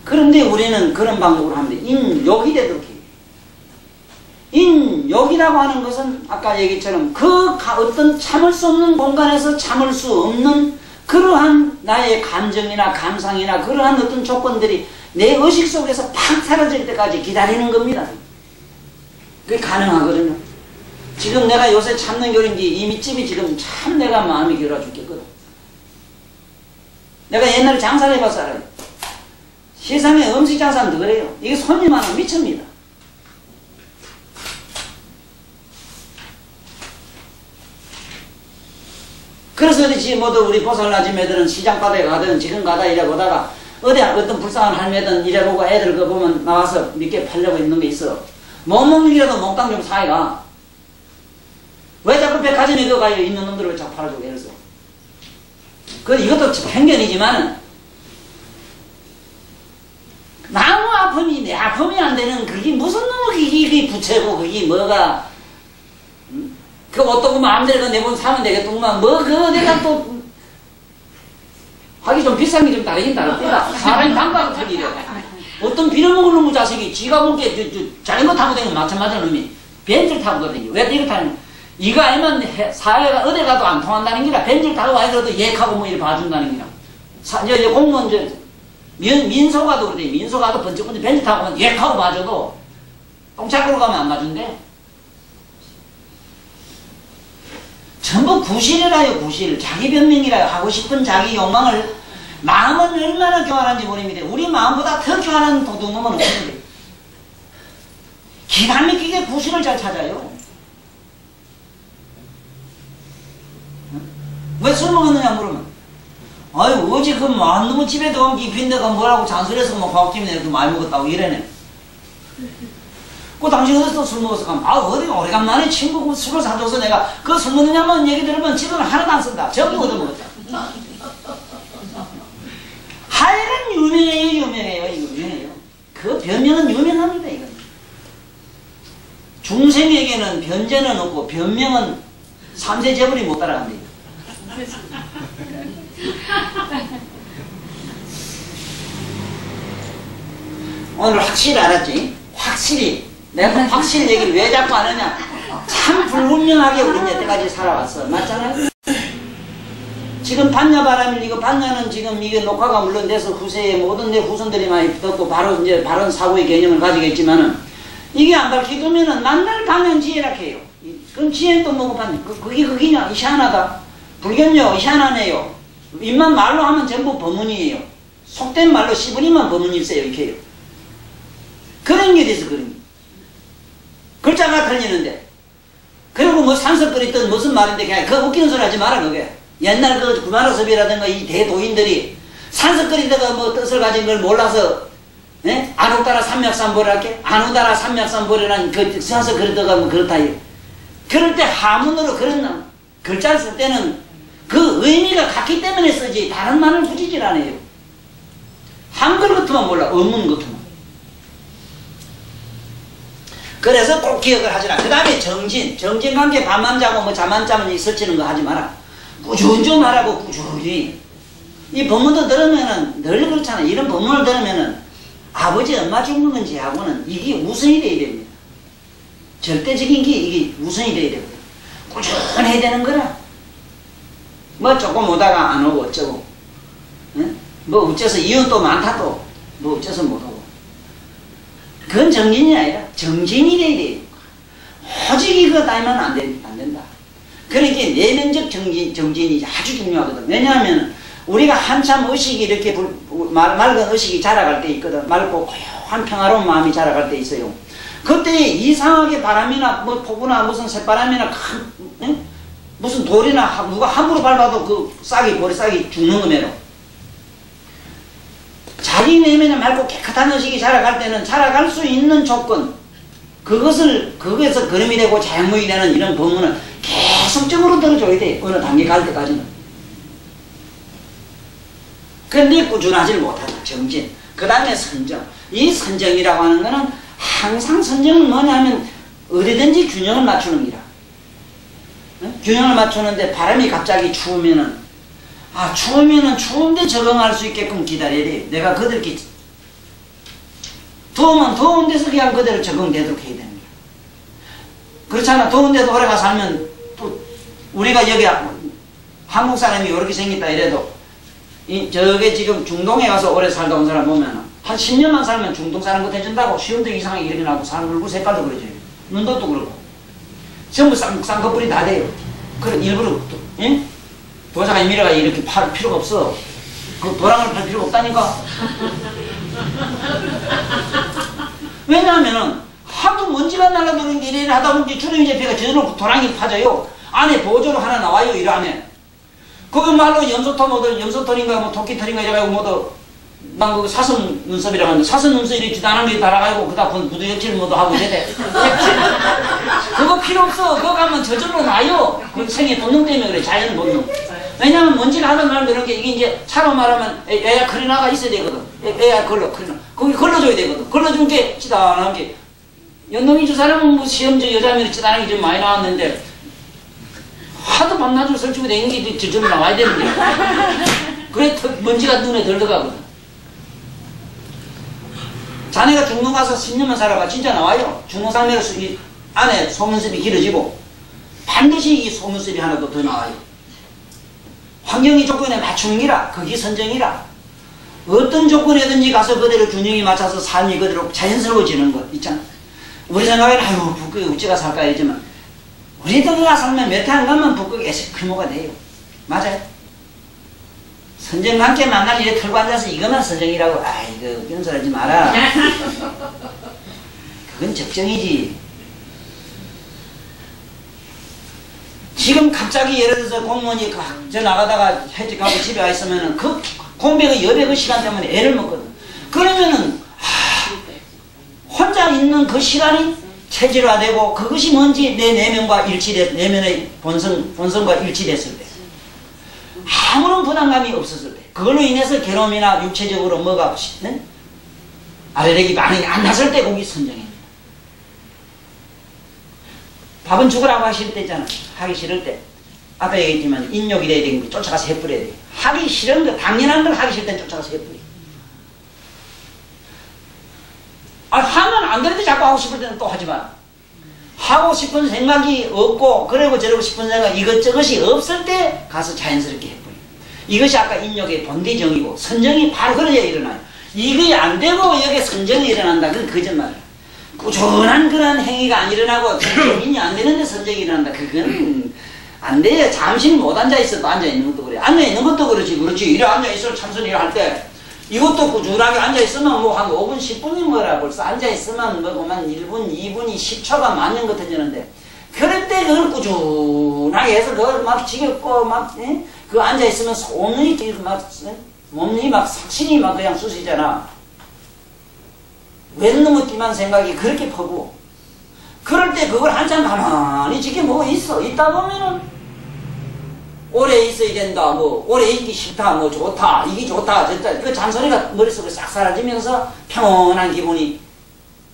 그런데 우리는 그런 방법으로 하면 돼. 인욕이 되도록 해. 인욕이라고 하는 것은 아까 얘기처럼 그 어떤 참을 수 없는 공간에서 참을 수 없는 그러한 나의 감정이나 감상이나 그러한 어떤 조건들이 내 의식 속에서 팍 사라질 때까지 기다리는 겁니다. 그게 가능하거든요. 지금 내가 요새 참는 결인데 이 밑집이 지금 참 내가 마음이 결어 죽겠거든. 내가 옛날에 장사를 해봐서 알아요. 세상에 음식 장사는 더 그래요. 이게 손님 하나 미칩니다. 그래서 어디 모두 우리 보살나짐 애들은 시장 바다에 가든 지금 가다 이래 보다가 어디 어떤 불쌍한 할매든 이래 보고 애들 그 보면 나와서 몇 개 팔려고 있는 게 있어. 못 먹는 게라도 몽땅 좀 사이가. 왜 자꾸 백화점에 그거 가요? 있는 놈들을 왜 자꾸 팔아주고 이래서. 이것도 편견이지만은 나무 아픔이 내 아픔이 안 되는 그게 무슨 놈의 그게 부채고 그게 뭐가 그 어떤 마음대로 내돈 사면 되겠더만 그 내가 또 하기 좀 비싼 게 좀 다르긴 다릅니다. 사람이 단가가 틀리래. 어떤 빌어먹을 놈의 자식이 지가 볼게 자전거 타고 다니는 마찬가지로 놈이 벤츠를 타고 다니고 왜 이렇게 타는 이거 알면 사회가 어디 가도 안 통한다는 기라. 벤츠를 타고 와야 그래도 예하고 뭐 이렇게 봐준다는 기라. 공무원 민소가도 그러대. 민소가도 번쩍번쩍 벤츠 타고 가면 예하고 봐줘도 똥차으로 가면 안 봐준대. 전부 구실이라요. 구실. 자기 변명이라요. 하고 싶은 자기 욕망을 마음은 얼마나 교활한지 모릅니다. 우리 마음보다 더 교활한 도둑놈은 없는데 기가 막히게 구실을 잘 찾아요. 왜 술 먹었느냐 물으면 아유 어제 그 놈의 집에 들어온 빈대가 뭐라고 잔소리해서 뭐 과학팀에 이렇게 많이 먹었다고 이래네. 그 당신 어디서 술 먹었어? 가면 어디가 오래간만에 친구가 술을 사줘서 내가 그 술 먹느냐면 얘기 들으면 지금은 하나도 안 쓴다. 저기 얻어먹었다. 하여간 유명해요. 유명해요. 그 변명은 유명합니다. 이건. 중생에게는 변제는 없고 변명은 삼세 재벌이 못 따라갑니다. 오늘 확실히 알았지? 확실히. 내가 확실히 얘기를 왜 자꾸 안 하냐? 참 불분명하게 우리 여태까지 살아왔어. 맞잖아요? 지금 반야바람일 이거 반야는 지금 이게 녹화가 물론 돼서 후세에 모든 내 후손들이 많이 듣고 바로 이제 바른 사고의 개념을 가지겠지만은 이게 안 밝혀두면은 만날 반연지혜라 해요. 그럼 지혜는 또 뭐고 반연? 그게 그기냐? 희한하다. 불견요 희한하네요. 입만 말로 하면 전부 법문이에요. 속된 말로 씹으니만 법문일세요. 이렇게 해요. 그런 게 돼서 그런 게. 글자가 틀리는데. 그리고 뭐 산석거리든 무슨 말인데 그냥 그거 웃기는 소리 하지 마라 그게. 옛날 그 구마로섭이라든가 이 대도인들이 산석거리다가 뭐 뜻을 가진 걸 몰라서 예? 안오따라 삼맥삼보를 할게? 안오따라 삼맥삼보라는 그 산석거리다가 뭐 그렇다. 그럴 때 하문으로 그런 글자를 쓸 때는 그 의미가 같기 때문에 쓰지 다른 말을 붙이질 않아요. 한글 같으면 몰라. 어문 같으면. 그래서 꼭 기억을 하지 마. 그 다음에 정진관계 밤만 자고 뭐 잠만 자면 설치는 거 하지 마라. 꾸준히 좀 하라고 꾸준히. 이 법문도 들으면은 늘 그렇잖아. 이런 법문을 들으면은 아버지 엄마 죽는 건지하고는 이게 우선이 돼야 됩니다. 절대적인 게 이게 우선이 돼야 되거든. 꾸준히 해야 되는 거라. 뭐 조금 오다가 안 오고 어쩌고. 응? 뭐 어째서 이윤 또 많다 또. 뭐 어째서 못 오고. 그건 정진이 아니라 정진이 돼야 돼. 오직 이거 따위만 안 된다. 그러니까 내면적 정진이 아주 중요하거든. 왜냐하면 우리가 한참 의식이 이렇게 맑은 의식이 자라갈 때 있거든. 맑고 고요한 평화로운 마음이 자라갈 때 있어요. 그때 이상하게 바람이나 뭐 폭우나 무슨 새바람이나 응? 무슨 돌이나 누가 함부로 밟아도 그 보리싹이 죽는 거면은 자기 내면에 맑고 깨끗한 의식이 자라갈 때는 자라갈 수 있는 조건 거기에서 걸음이 되고 자양무이 되는 이런 법문은 계속적으로 들어줘야 돼. 어느 단계 갈 때까지는. 그런데 꾸준하지를 못하다. 정진. 그 다음에 선정. 이 선정이라고 하는 거는 항상 선정은 뭐냐면 어디든지 균형을 맞추는 기라. 응? 균형을 맞추는데 바람이 갑자기 추우면은 아, 추우면은 추운데 적응할 수 있게끔 기다려야 돼. 내가 그들께 더우면 더운 데서 그냥 그대로 적응되도록 해야 됩니다. 그렇잖아. 더운 데도 오래가 살면 또 우리가 여기 한국 사람이 이렇게 생겼다 이래도 저게 지금 중동에 가서 오래 살다 온 사람 보면 한 10년만 살면 중동 사람 것 해준다고 시험도 이상하게 이렇게 나고 사람 얼굴 색깔도 그러죠. 눈도 또 그렇고 전부 쌍꺼풀이 다 돼요. 그래 일부러 또, 예? 도자가 미래가 이렇게 팔 필요가 없어. 그 도랑을 팔 필요가 없다니까. 왜냐하면은 하도 먼지가 날라드는 게 이래 하다 보니 주름이 잡혀가 저절로 도랑이 파져요. 안에 보조로 하나 나와요. 이 안에. 그거 말로 염소털인가 뭐 토끼털인가 이래가지고 뭐도 난 그 사슴 눈썹이라고 하는데 사슴 눈썹이 지단한 게 달아가지고 그다 구두 옆질 뭐도 하고 이래 돼. 그거 필요 없어. 그거 가면 저절로 나요. 그 생의 본능 때문에 그래. 자연 본능. 왜냐면 먼지가 하다 말면 이런 게 이게 이제 차로 말하면 에야 크리나가 있어야 되거든. 에야 걸러 크리나. 거기 걸러줘야 되거든. 걸러준 게 지단한 게 연동이 저 사람은 뭐 시험 저 여자면 지단한 게 좀 많이 나왔는데 하도 밤낮으로 설치고 되는 게 저절로 나와야 되는데 그래 먼지가 눈에 덜 들어가거든. 자네가 중동 가서 10년만 살아봐. 진짜 나와요. 중동 살면 이 안에 속눈썹이 길어지고 반드시 이 속눈썹이 하나 더 나와요. 환경이 조건에 맞추는 기라. 거기 선정이라. 어떤 조건이든지 가서 그대로 균형이 맞춰서 삶이 그대로 자연스러워지는 것 있잖아. 우리 생각에는 아유 북극에 우찌가 살까 이러지만 우리들가 살면 몇 해 안 가면 북극 에스키모가 돼요. 맞아요. 선정과 함께 만날 일에 털고 앉아서 이거만 선정이라고 아이고 그런 소리 하지 마라. 그건 적정이지. 지금 갑자기 예를 들어서 공무원이 저 나가다가 해직하고 집에 와 있으면은 그 공백의 여백의 시간 때문에 애를 먹거든. 그러면은 혼자 있는 그 시간이 체질화되고 그것이 뭔지 내 내면과 내면의 본성과 일치됐을 때 아무런 부담감이 없었을 때 그걸로 인해서 괴로움이나 육체적으로 뭐가 네? 알레르기 반응이 안 났을 때 거기 선정입니다. 밥은 죽으라고 하실 때 있잖아. 하기 싫을 때 아까 얘기했지만 인욕이 돼야 되는 게 쫓아가서 해뿌려야 돼. 하기 싫은 거 당연한 걸 하기 싫을 때 쫓아가서 해뿌려. 아, 하면 안 되는데 자꾸 하고 싶을 때는 또 하지 마. 하고 싶은 생각이 없고 그러고 저러고 싶은 생각 이것저것이 없을 때 가서 자연스럽게 해버려. 이것이 아까 인욕의 본대정이고 선정이 바로 그래야 일어나요. 이게 안 되고 여기에 선정이 일어난다. 그건 거짓말이야. 꾸준한 그런 행위가 안 일어나고 정인이 안 되는데 선정이 일어난다. 그건 안 돼요. 잠시 못 앉아있어도 앉아있는 것도 그래. 앉아있는 것도 그렇지. 이래 앉아있을 참선이라 할 때 이것도 꾸준하게 앉아있으면 뭐 한 5분, 10분이 뭐라 벌써 앉아있으면 뭐만 1분, 2분이 10초가 맞는 것 같았는데 그럴 때 그걸 꾸준하게 해서 그걸 막 지겹고 막 그 앉아있으면 손이 막 몸이 막 삭신이 막 그냥 쑤시잖아. 웬놈의 생각이 그렇게 퍼고 그럴 때 그걸 한참 가만히 지켜보고 있다 보면은 오래 있어야 된다, 뭐, 오래 있기 싫다, 뭐, 좋다, 이게 좋다, 진짜. 그 잔소리가 머릿속에 싹 사라지면서 평온한 기분이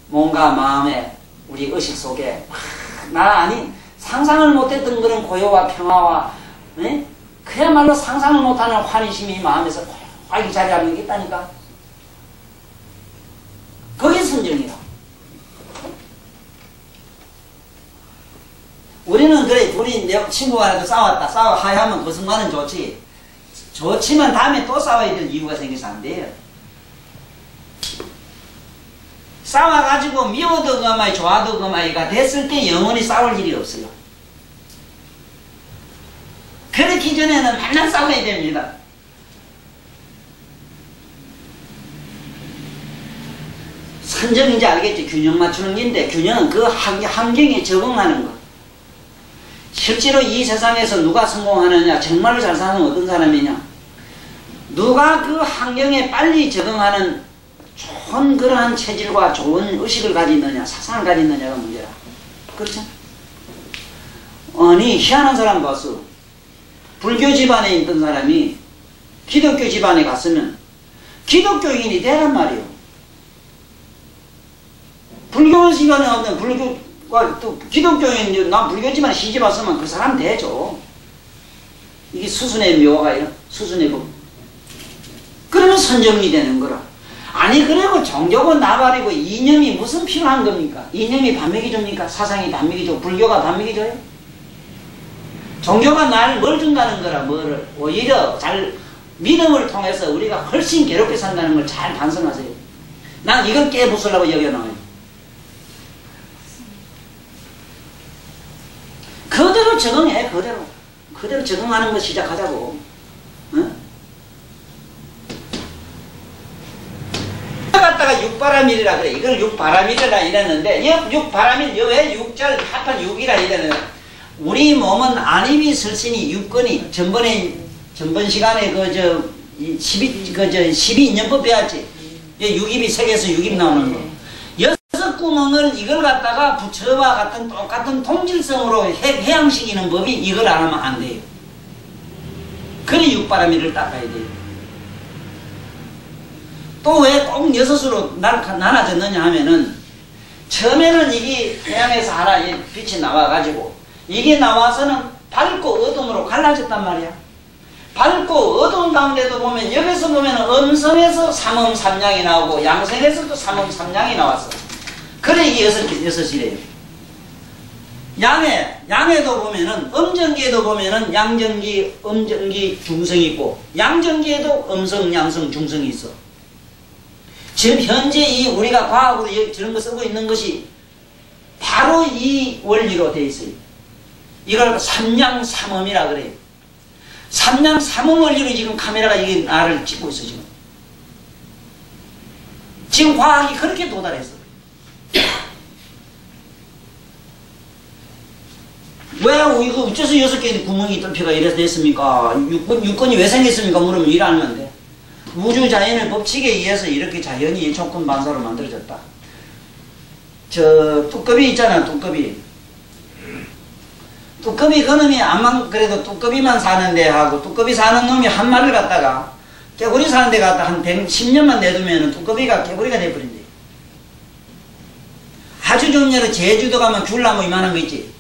뭔가 마음에, 우리 의식 속에, 아니, 상상을 못했던 그런 고요와 평화와, 네? 그야말로 상상을 못하는 환희심이 마음에서 고요하게 자리하는 게 있다니까. 그게 선정이다. 우리는 그래 둘이 내 친구가 싸웠다 하야하면 그 순간은 좋지만 다음에 또 싸워야 될 이유가 생겨서 안 돼요. 싸워가지고 미워도 그마이 좋아도 그마이가 됐을 때 영원히 싸울 일이 없어요. 그렇기 전에는 맨날 싸워야 됩니다. 선정인지 알겠지. 균형 맞추는 게인데 균형은 그 환경에 적응하는 것. 실제로 이 세상에서 누가 성공하느냐, 정말로 잘 사는 어떤 사람이냐, 누가 그 환경에 빨리 적응하는 좋은 그러한 체질과 좋은 의식을 가지느냐, 사상을 가지느냐가 문제라. 그렇죠? 아니, 희한한 사람 봤어. 불교 집안에 있던 사람이 기독교 집안에 갔으면 기독교인이 되란 말이에요. 불교 집안에 없는 또 기독교인, 난 불교 집안에 시집 왔으면 그 사람 되죠. 이게 수순의 묘가 이런 수순의 법. 그러면 선정이 되는 거라. 아니 그리고 종교고 나발이고 이념이 무슨 필요한 겁니까? 이념이 반맥이 줍니까? 사상이 반맥이 줘? 불교가 반맥이 줘요? 종교가 날 뭘 준다는 거라. 뭐를 오히려 잘 믿음을 통해서 우리가 훨씬 괴롭게 산다는 걸 잘 반성하세요. 난 이걸 깨부수려고 여겨놔요. 그대로 적응해. 그대로 적응하는 거 시작하자고. 응? 갖다가 육바라밀이라 그래. 이걸 육바라밀이라 이랬는데 육바라밀 왜 육자를 합한 육이라 이랬는데 우리 몸은 안임이 설신이 육근이 전번 시간에 12인연법 배웠지. 육입이 세계에서 육입 나오는 거. 여섯 구멍을 이걸 갖다가 부처와 같은 똑같은 통질성으로 해양시키는 법이 이걸 안 하면 안 돼요. 그래 육바라밀을 닦아야 돼요. 또 왜 꼭 여섯으로 나눠졌느냐 하면은 처음에는 이게 태양에서 하나 빛이 나와가지고 이게 나와서는 밝고 어둠으로 갈라졌단 말이야. 밝고 어두운 가운데도 보면 여기서 보면 음성에서 삼음삼양이 나오고 양성에서도 삼음삼양이 나왔어. 그래 이게 여섯이래요. 양에도 보면은 음정기에도 보면은 양정기, 음정기, 중성이 있고 양정기에도 음성, 양성, 중성이 있어. 지금 현재 이 우리가 과학으로 저런 거 쓰고 있는 것이 바로 이 원리로 되어 있어요. 이걸 삼양삼음이라 그래요. 삼양삼음 원리로 지금 카메라가 이게 나를 찍고 있어 지금. 지금 과학이 그렇게 도달했어. 왜 이거 어째서 6개의 구멍이 뚫혀가 이래서 됐습니까? 육건이 왜 생겼습니까? 물으면 일하는데 우주 자연의 법칙에 의해서 이렇게 자연이 조건 반사로 만들어졌다. 저 뚜껑이 있잖아. 뚜껑이 그놈이 암만 그래도 뚜껑이만 사는데 하고 뚜껑이 사는 놈이 한 마리를 갖다가 깨구리 사는 데 갖다 한 110년만 내두면 뚜껑이가 깨구리가 돼버린대. 아주 좀 전에 제주도 가면 귤나무 이만한 거 있지.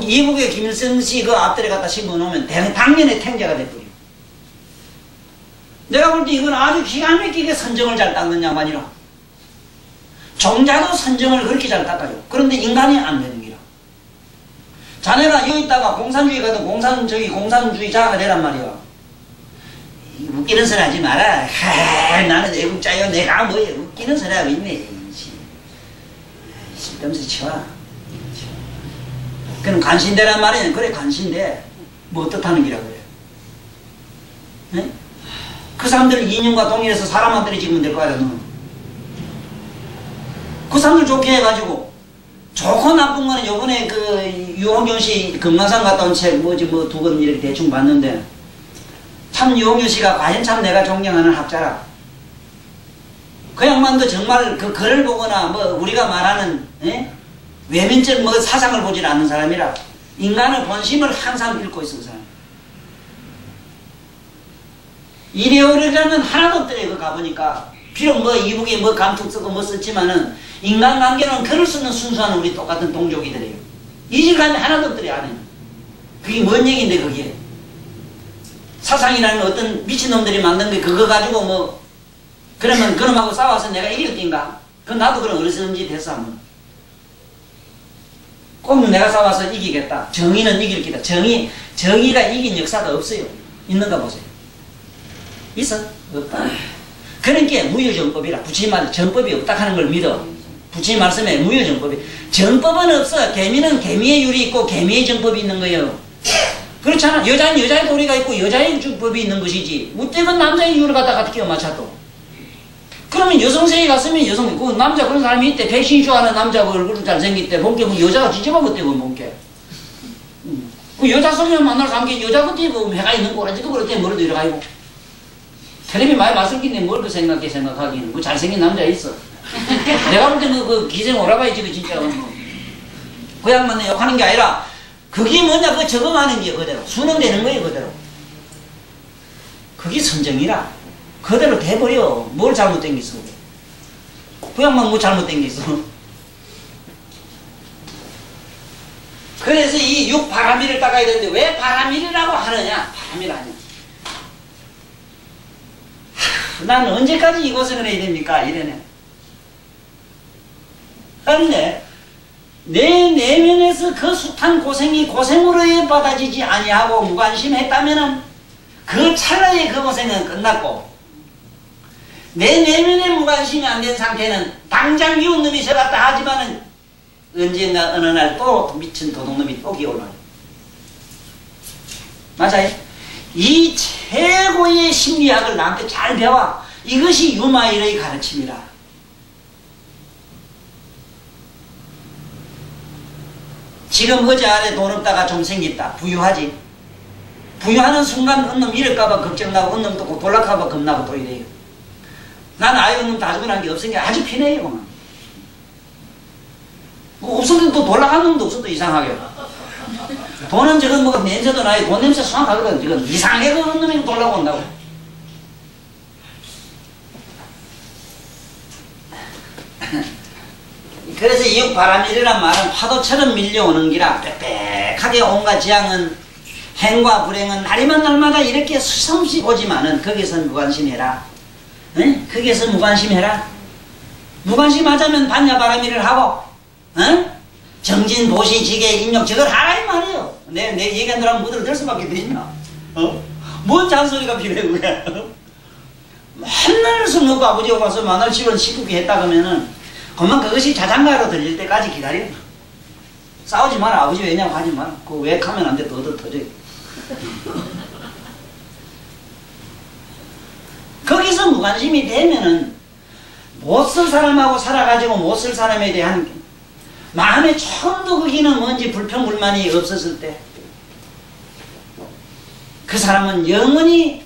이북에 김일성 씨 그 앞들에 갖다 심어 놓으면 당연히 탱자가 돼버려. 내가 볼 때 이건 아주 기가 막히게 선정을 잘 닦는 양반이라. 종자도 선정을 그렇게 잘 닦아요. 그런데 인간이 안 되는 기라. 자네가 여기 있다가 공산주의 가도 공산주의자가 되란 말이야. 웃기는 소리 하지 마라. 나는 애국자요. 내가 뭐야. 웃기는 소리 하고 있네. 쓸데없이 치워. 그럼 간신대란 말이야. 그래 간신대. 뭐 어떻다는 기라 그래. 네? 그 사람들 이념과 동일해서 사람만 때려지면 될 거 아니야. 그 사람들 좋게 해가지고 좋고 나쁜 거는 요번에 그 유홍균 씨 금강산 갔다 온 책 뭐지 뭐 두 권 이렇게 대충 봤는데 참 유홍균 씨가 과연 참 내가 존경하는 학자라. 그 양반도 정말 그 글을 보거나 뭐 우리가 말하는 외면적 뭐 사상을 보질 않는 사람이라 인간의 본심을 항상 읽고 있는 사람. 이래 오르려면 하나도 없더래. 그 가보니까 비록 뭐 이북에 뭐 감투 쓰고 뭐 썼지만은 인간관계는 그럴 수 있는 순수한 우리 똑같은 동족이더래요. 이질감이 하나도 없더래 안에는. 그게 뭔 얘기인데 그게. 사상이라는 어떤 미친놈들이 만든 게 그거 가지고 뭐 그러면 그놈하고 싸워서 내가 이겼던가? 그럼 나도 그럼 어디서든지 됐어 한번. 꼭 내가 싸워서 이기겠다. 정의는 이길 기다. 정의가 이긴 역사가 없어요. 있는가 보세요. 있어? 없다. 그러니까 무효정법이라. 부처님 말 정법이 없다 하는 걸 믿어. 부처님 말씀에 무효정법이. 정법은 없어. 개미는 개미의 율이 있고 개미의 정법이 있는 거예요. 그렇잖아. 여자는 여자의 도리가 있고 여자의 정법이 있는 것이지. 우때는 남자의 율을 갖다가 끼워 맞춰도. 그러면 여성세에 갔으면 여성, 그 남자 그런 사람이 있대. 백신쇼 하는 남자가 얼굴도 잘생겼대. 본게 그 여자가 진짜만 그때 본게. 그 여자 성면 만날 사람께 여자 그때 뭐 해가 있는 꼬라지도 그렇대. 머리도 이래가지고. 텔레비 많이 봤을긴데 뭘 그 생각하기는. 그 잘생긴 남자 있어. 내가 볼 때 그 기생 오라바이지 그 진짜. 그 양반은 욕하는 게 아니라 그게 뭐냐 그 적응하는 게 그대로. 순응되는 거예요 그대로. 그게 선정이라. 그대로 돼버려. 뭘 잘못된 게 있어. 그 양반 뭐 잘못된 게 있어. 그래서 이 육바라밀을 닦아야 되는데 왜 바라밀이라고 하느냐? 바라밀 아니야. 난 언제까지 이 고생을 해야 됩니까? 이래네. 그런데 내 내면에서 그 숱한 고생이 고생으로 받아지지 아니하고 무관심했다면은 그 찰나의 그 고생은 끝났고, 내 내면에 무관심이 안 된 상태는 당장 미운 놈이 저같다 하지만은 언젠가 어느 날 또 미친 도둑놈이 또 기어올라요. 맞아요? 이 최고의 심리학을 나한테 잘 배워. 이것이 유마일의 가르침이라. 지금 의자 아래 돈 없다가 좀 생겼다. 부유하지. 부유하는 순간 언놈 잃을까봐 걱정나고 언놈 또 돌락하봐 겁나고 또 이래요. 난 아이 언놈 다 죽어난 게 없으니까 아주 편해요. 뭐 없어도 또 돌락한 놈도 없어도 이상하게. 돈은 지금 뭐 냄새도 나요. 돈 냄새 수상하거든. 지금 이상하게 그 놈이 돌라고 온다고. 그래서 이 육바라밀이란 말은 파도처럼 밀려오는 기라. 빽빽하게 온갖 재앙은, 행과 불행은 날이면 날마다 이렇게 수성씩 오지만은 거기서 무관심해라. 응? 거기서 무관심해라. 무관심하자면 반야바라밀을 하고, 응? 정진, 보시, 지계, 입력 저걸 하라 이 말이에요. 내 얘기하느라면 무드를 들 수밖에 되나? 뭔 잔소리가 필요해 그게? 맨날 술 먹고 아버지가 와서 마늘 집은 시끄게 했다 그러면은 그만 그것이 자장가로 들릴 때까지 기다려. 싸우지 마라. 아버지 왜냐고 하지 마라. 그거 왜 하면 안 돼. 더 터져. 거기서 무관심이 되면은 못 쓸 사람하고 살아가지고 못 쓸 사람에 대한 마음에 처음도 거기는 뭔지 불평 불만이 없었을 때 그 사람은 영원히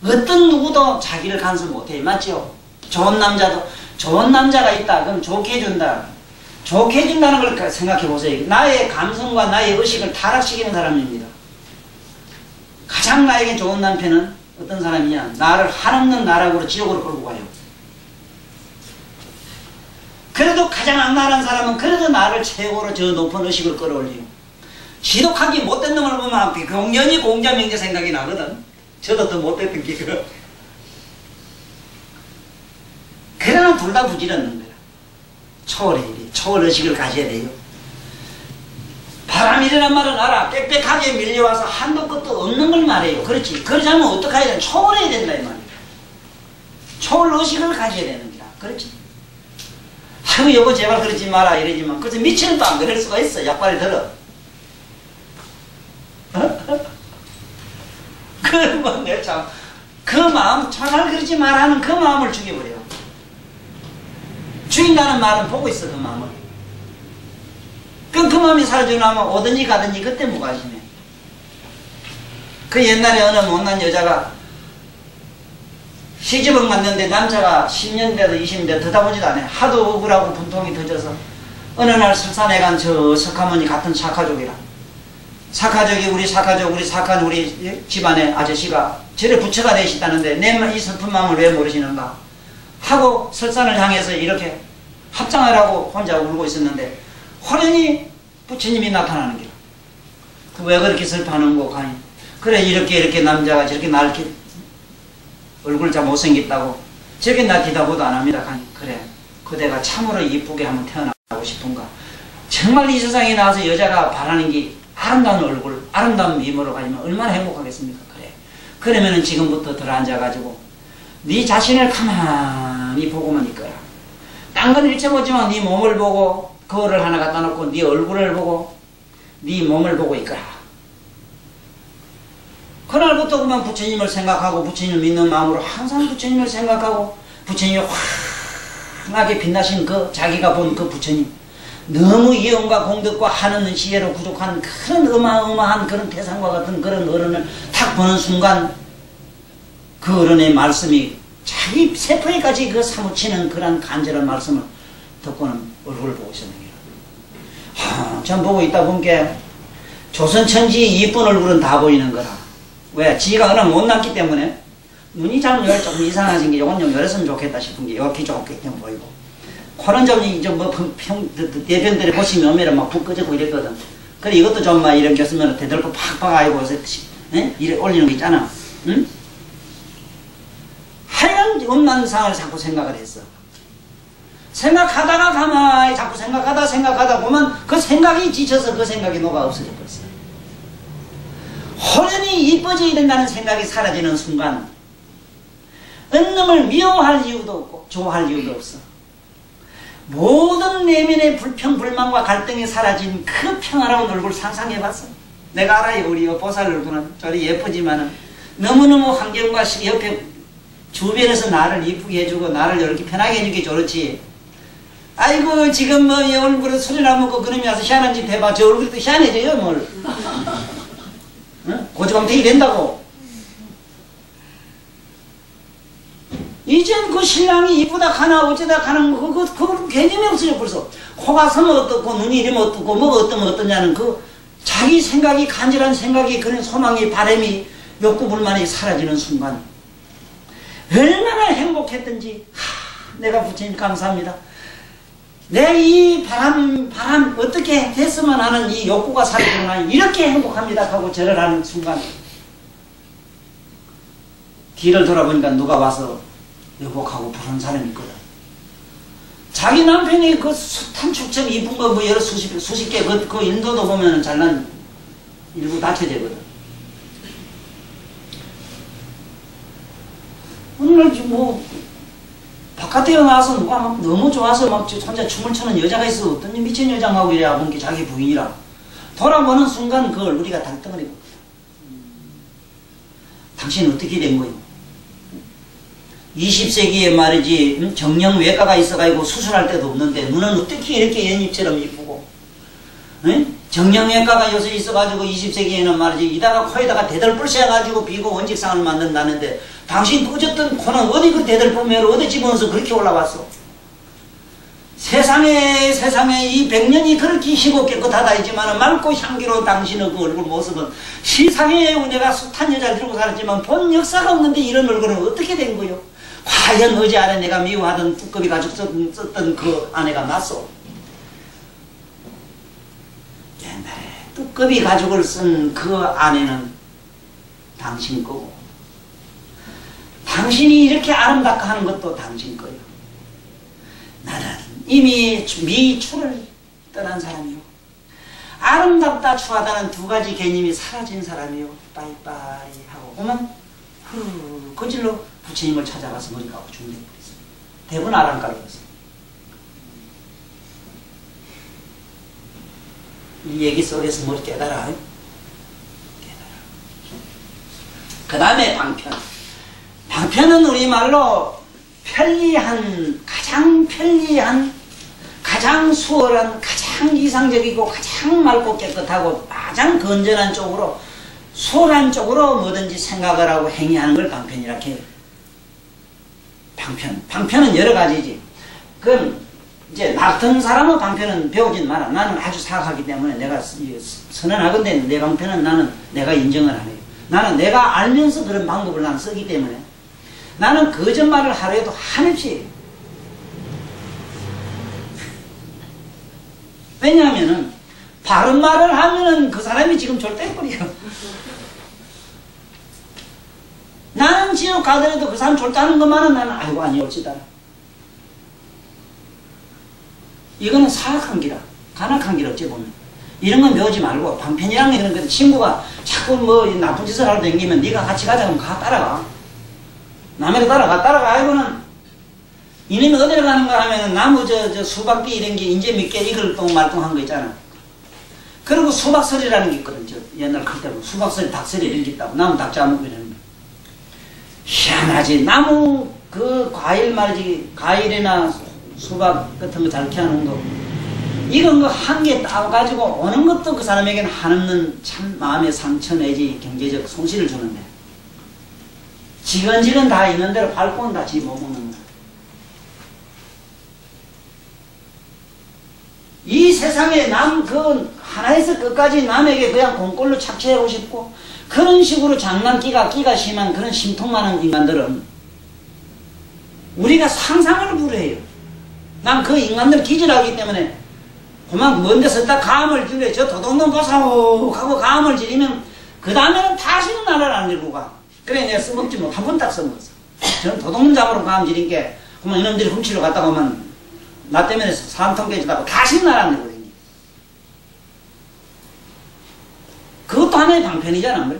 어떤 누구도 자기를 간섭 못해. 맞죠? 좋은 남자도 좋은 남자가 있다. 그럼 좋게 해준다. 좋게 해준다는 걸 생각해 보세요. 나의 감성과 나의 의식을 타락시키는 사람입니다. 가장 나에게 좋은 남편은 어떤 사람이냐? 나를 한없는 나락으로 지옥으로 끌고 가요. 그래도 가장 악랄한 사람은 그래도 나를 최고로 저 높은 의식을 끌어올려요. 지독하게 못된 놈을 보면 공연히 공자 명제 생각이 나거든. 저도 더 못됐던 게 그거. 그러나 둘 다 부질없는 거야. 초월해야 돼. 초월의식을 가져야 돼요. 바람이라는 말은 알아. 빽빽하게 밀려와서 한도 끝도 없는 걸 말해요. 그렇지. 그러자면 어떻게 해야 돼? 초월해야 된다 이 말이야. 초월의식을 가져야 되는 거야. 그렇지. 아이고 여보 제발 그러지 마라 이러지만 그래서 미치는 또 안 그럴 수가 있어. 약발이 들어. 그러면 내 참 그 마음 정말 그러지 말라는 그 마음을 죽여버려. 죽인다는 말은 보고 있어 그 마음을. 그럼 그 마음이 사라지고 나면 오든지 가든지 그때 무관심해. 그 옛날에 어느 못난 여자가 시집을 갔는데 남자가 10년 돼도 20년 돼도 들여다보지도 않아. 하도 억울하고 분통이 터져서 어느 날 설산에 간 저 석가모니 같은 사카족이라. 사카족이 우리 사카족 우리 집안의 아저씨가 저를 부처가 되시다는데 내 이 슬픈 마음을 왜 모르시는가 하고 설산을 향해서 이렇게 합장하라고 혼자 울고 있었는데 호련히 부처님이 나타나는 거야. 그 왜 그렇게 슬퍼하는 거 가니? 그래 이렇게 남자가 저렇게 날 이렇게 얼굴 잘 못생겼다고 저게 나 뒤다보도 안 합니다. 가니 그래 그대가 참으로 이쁘게 한번 태어나고 싶은가? 정말 이 세상에 나와서 여자가 바라는 게 아름다운 얼굴, 아름다운 미모로 가지면 얼마나 행복하겠습니까? 그래. 그러면은 지금부터 들어앉아가지고 네 자신을 가만히 보고만 있거라. 딴 건 일체 보지만 네 몸을 보고 거울을 하나 갖다 놓고 네 얼굴을 보고 네 몸을 보고 있거라. 그날부터 그만 부처님을 생각하고 부처님을 믿는 마음으로 항상 부처님을 생각하고 부처님이 환하게 빛나신 그 자기가 본 그 부처님 너무 예언과 공덕과 하는 지혜로 부족한 그런 어마어마한 그런 태산과 같은 그런 어른을 탁 보는 순간 그 어른의 말씀이 자기 세포에까지 그 사무치는 그런 간절한 말씀을 듣고는 얼굴을 보고 있었는 거야. 전 보고 있다 보니까 조선천지의 이쁜 얼굴은 다 보이는 거라. 왜? 지가 어느 못났기 때문에 눈이 좀 이상하신 게 요건 좀 열었으면 좋겠다 싶은 게 이렇게 좋게 보이고 코는 좀 뭐 대변들이 보시면 오면은 막 붓 꺼지고 이랬거든. 그래 이것도 좀 막 이런 교수면 대들고 팍팍 하고 이래 올리는 거 있잖아. 응? 하여간 음란상을 자꾸 생각을 했어. 생각하다가 가만히 자꾸 생각하다 보면 그 생각이 지쳐서 그 생각이 녹아 없어져 버렸어. 호련히 이뻐져야 된다는 생각이 사라지는 순간 어느 놈을 미워할 이유도 없고 좋아할 이유도 없어. 모든 내면의 불평, 불만과 갈등이 사라진 그 평화로운 얼굴 상상해봤어. 내가 알아요. 우리 보살 얼굴은 저리 예쁘지만은 너무너무 환경과 옆에 주변에서 나를 이쁘게 해주고 나를 이렇게 편하게 해주기 좋지. 아이고 지금 뭐 이 얼굴에 술이나 먹고 그놈이 와서 희한한 짓 해봐. 저 얼굴도 희한해져요 뭘. 응? 고지방태기 된다고. 이젠 그 신랑이 이쁘다 하나 어쩌다 하는 그거 개념이 없어요. 벌써 코가 서면 어떻고 눈이 이러면 어떻고 뭐가 어떠면 어떠냐는 그 자기 생각이 간절한 생각이 그런 소망이 바람이 욕구 불만이 사라지는 순간 얼마나 행복했던지. 내가 부처님 감사합니다. 내 이 바람 어떻게 됐으면 하는 이 욕구가 사라지구나. 이렇게 행복합니다 하고 절을 하는 순간 뒤를 돌아보니까 누가 와서 여복하고 부른 사람이 있거든. 자기 남편이 그 숱한 축첩 이쁜 거 뭐 여러 수십 개 그 인도도 보면 잘난 일부 다쳐지거든. 오늘 뭐 바깥에 나와서 누가 막 너무 좋아서 막 혼자 춤을 추는 여자가 있어. 어떤 미친 여장하고 이래야 본 게 자기 부인이라. 돌아보는 순간 그 얼굴이가 달덩어리고. 당신 어떻게 된 거요? 20세기에 말이지 정형외과가 있어가지고 수술할 데도 없는데 너는 어떻게 이렇게 연잎처럼 이쁘고. 응? 정형외과가 요새 있어가지고 20세기에는 말이지 이다가 코에다가 대들불 씌워가지고 비고 원직상을 만든다는데 당신 꺼졌던 코는 어디 그 대들불매를 어디 집어넣어서 그렇게 올라왔어. 세상에 이 100년이 그렇게 희고 깨끗하다 했지만 맑고 향기로운 당신의 그 얼굴 모습은 시상에 내가 숱한 여자를 들고 살았지만 본 역사가 없는데 이런 얼굴은 어떻게 된 거요? 과연 어제 안에 내가 미워하던 두꺼비 가죽 썼던 그 아내가 맞소? 옛날에 두꺼비 가죽을 쓴 그 아내는 당신 거고 당신이 이렇게 아름답게 하는 것도 당신 거요. 나는 이미 미추를 떠난 사람이요. 아름답다 추하다는 두 가지 개념이 사라진 사람이요. 빠이빠이 하고 오면 거질러 부처님을 찾아가서 머리 깎고 죽는 데 버렸어. 대부분 아랑가로 버렸어. 이 얘기 속에서 뭘 깨달아? 그 다음에 방편. 방편은 우리말로 편리한, 가장 수월한, 가장 이상적이고 가장 맑고 깨끗하고 가장 건전한 쪽으로 수월한 쪽으로 뭐든지 생각을 하고 행위하는 걸 방편이라 해요. 방편은 여러 가지지. 그건 이제 나 같은 사람의 방편은 배우진 마라. 나는 아주 사악하기 때문에 내가 선언하건대 내 방편은 나는 내가 인정을 안 해요. 나는 내가 알면서 그런 방법을 나는 쓰기 때문에 나는 거짓말을 하루에도 한없이 해요. 왜냐하면은 바른 말을 하면은 그 사람이 지금 절대 떼버려. 나는 지옥 가더라도 그 사람 졸다는 것만은 나는 아이고 아니올지다. 이거는 사악한 기라. 간악한 길 어찌 보면. 이런 건 배우지 말고 방편이라는 게 그런 거지. 친구가 자꾸 뭐 나쁜 짓을 하러 다니면 네가 같이 가자 그러면 가 따라가. 남에도 따라가. 아이고는 이놈이 어디로 가는가 하면은 나무 저 수박비 이런 게 이제 몇 개 이글동 말똥한 거 있잖아. 그리고 수박설이라는 게 있거든. 저 옛날 클 때는 수박설, 닭설이 이런 게 있다고. 나무 닭 짜먹고 이러는 거. 희한하지. 나무 그 과일 말이지. 과일이나 수박 같은 거 잘 캐는 거. 이런 거 한 개 따가지고 오는 것도 그 사람에게는 한없는 참 마음의 상처 내지 경제적 손실을 주는데. 지근지근 다 있는 대로 밟고는 다 지 못 먹는 거야. 이 세상에 그 하나에서 끝까지 남에게 그냥 공꼴로 착취하고 싶고 그런 식으로 장난기가 끼가 심한 그런 심통 많은 인간들은 우리가 상상을 불허해요. 난 그 인간들 기절하기 때문에 그만 먼 데서 딱 감을 들려 저 도둑놈 보사오 하고 감을 지르면 그 다음에는 다시는 나를 안 들고 가. 그래 내가 써먹지 못 한 번 딱 써먹었어. 저는 도둑놈 잡으러 감 지른 게 그만 이놈들이 훔치러 갔다가 오면 나 때문에 사람통 깨지다고 다시는 나를 안 들고 다니. 그것도 하나의 방편이잖아. 그래?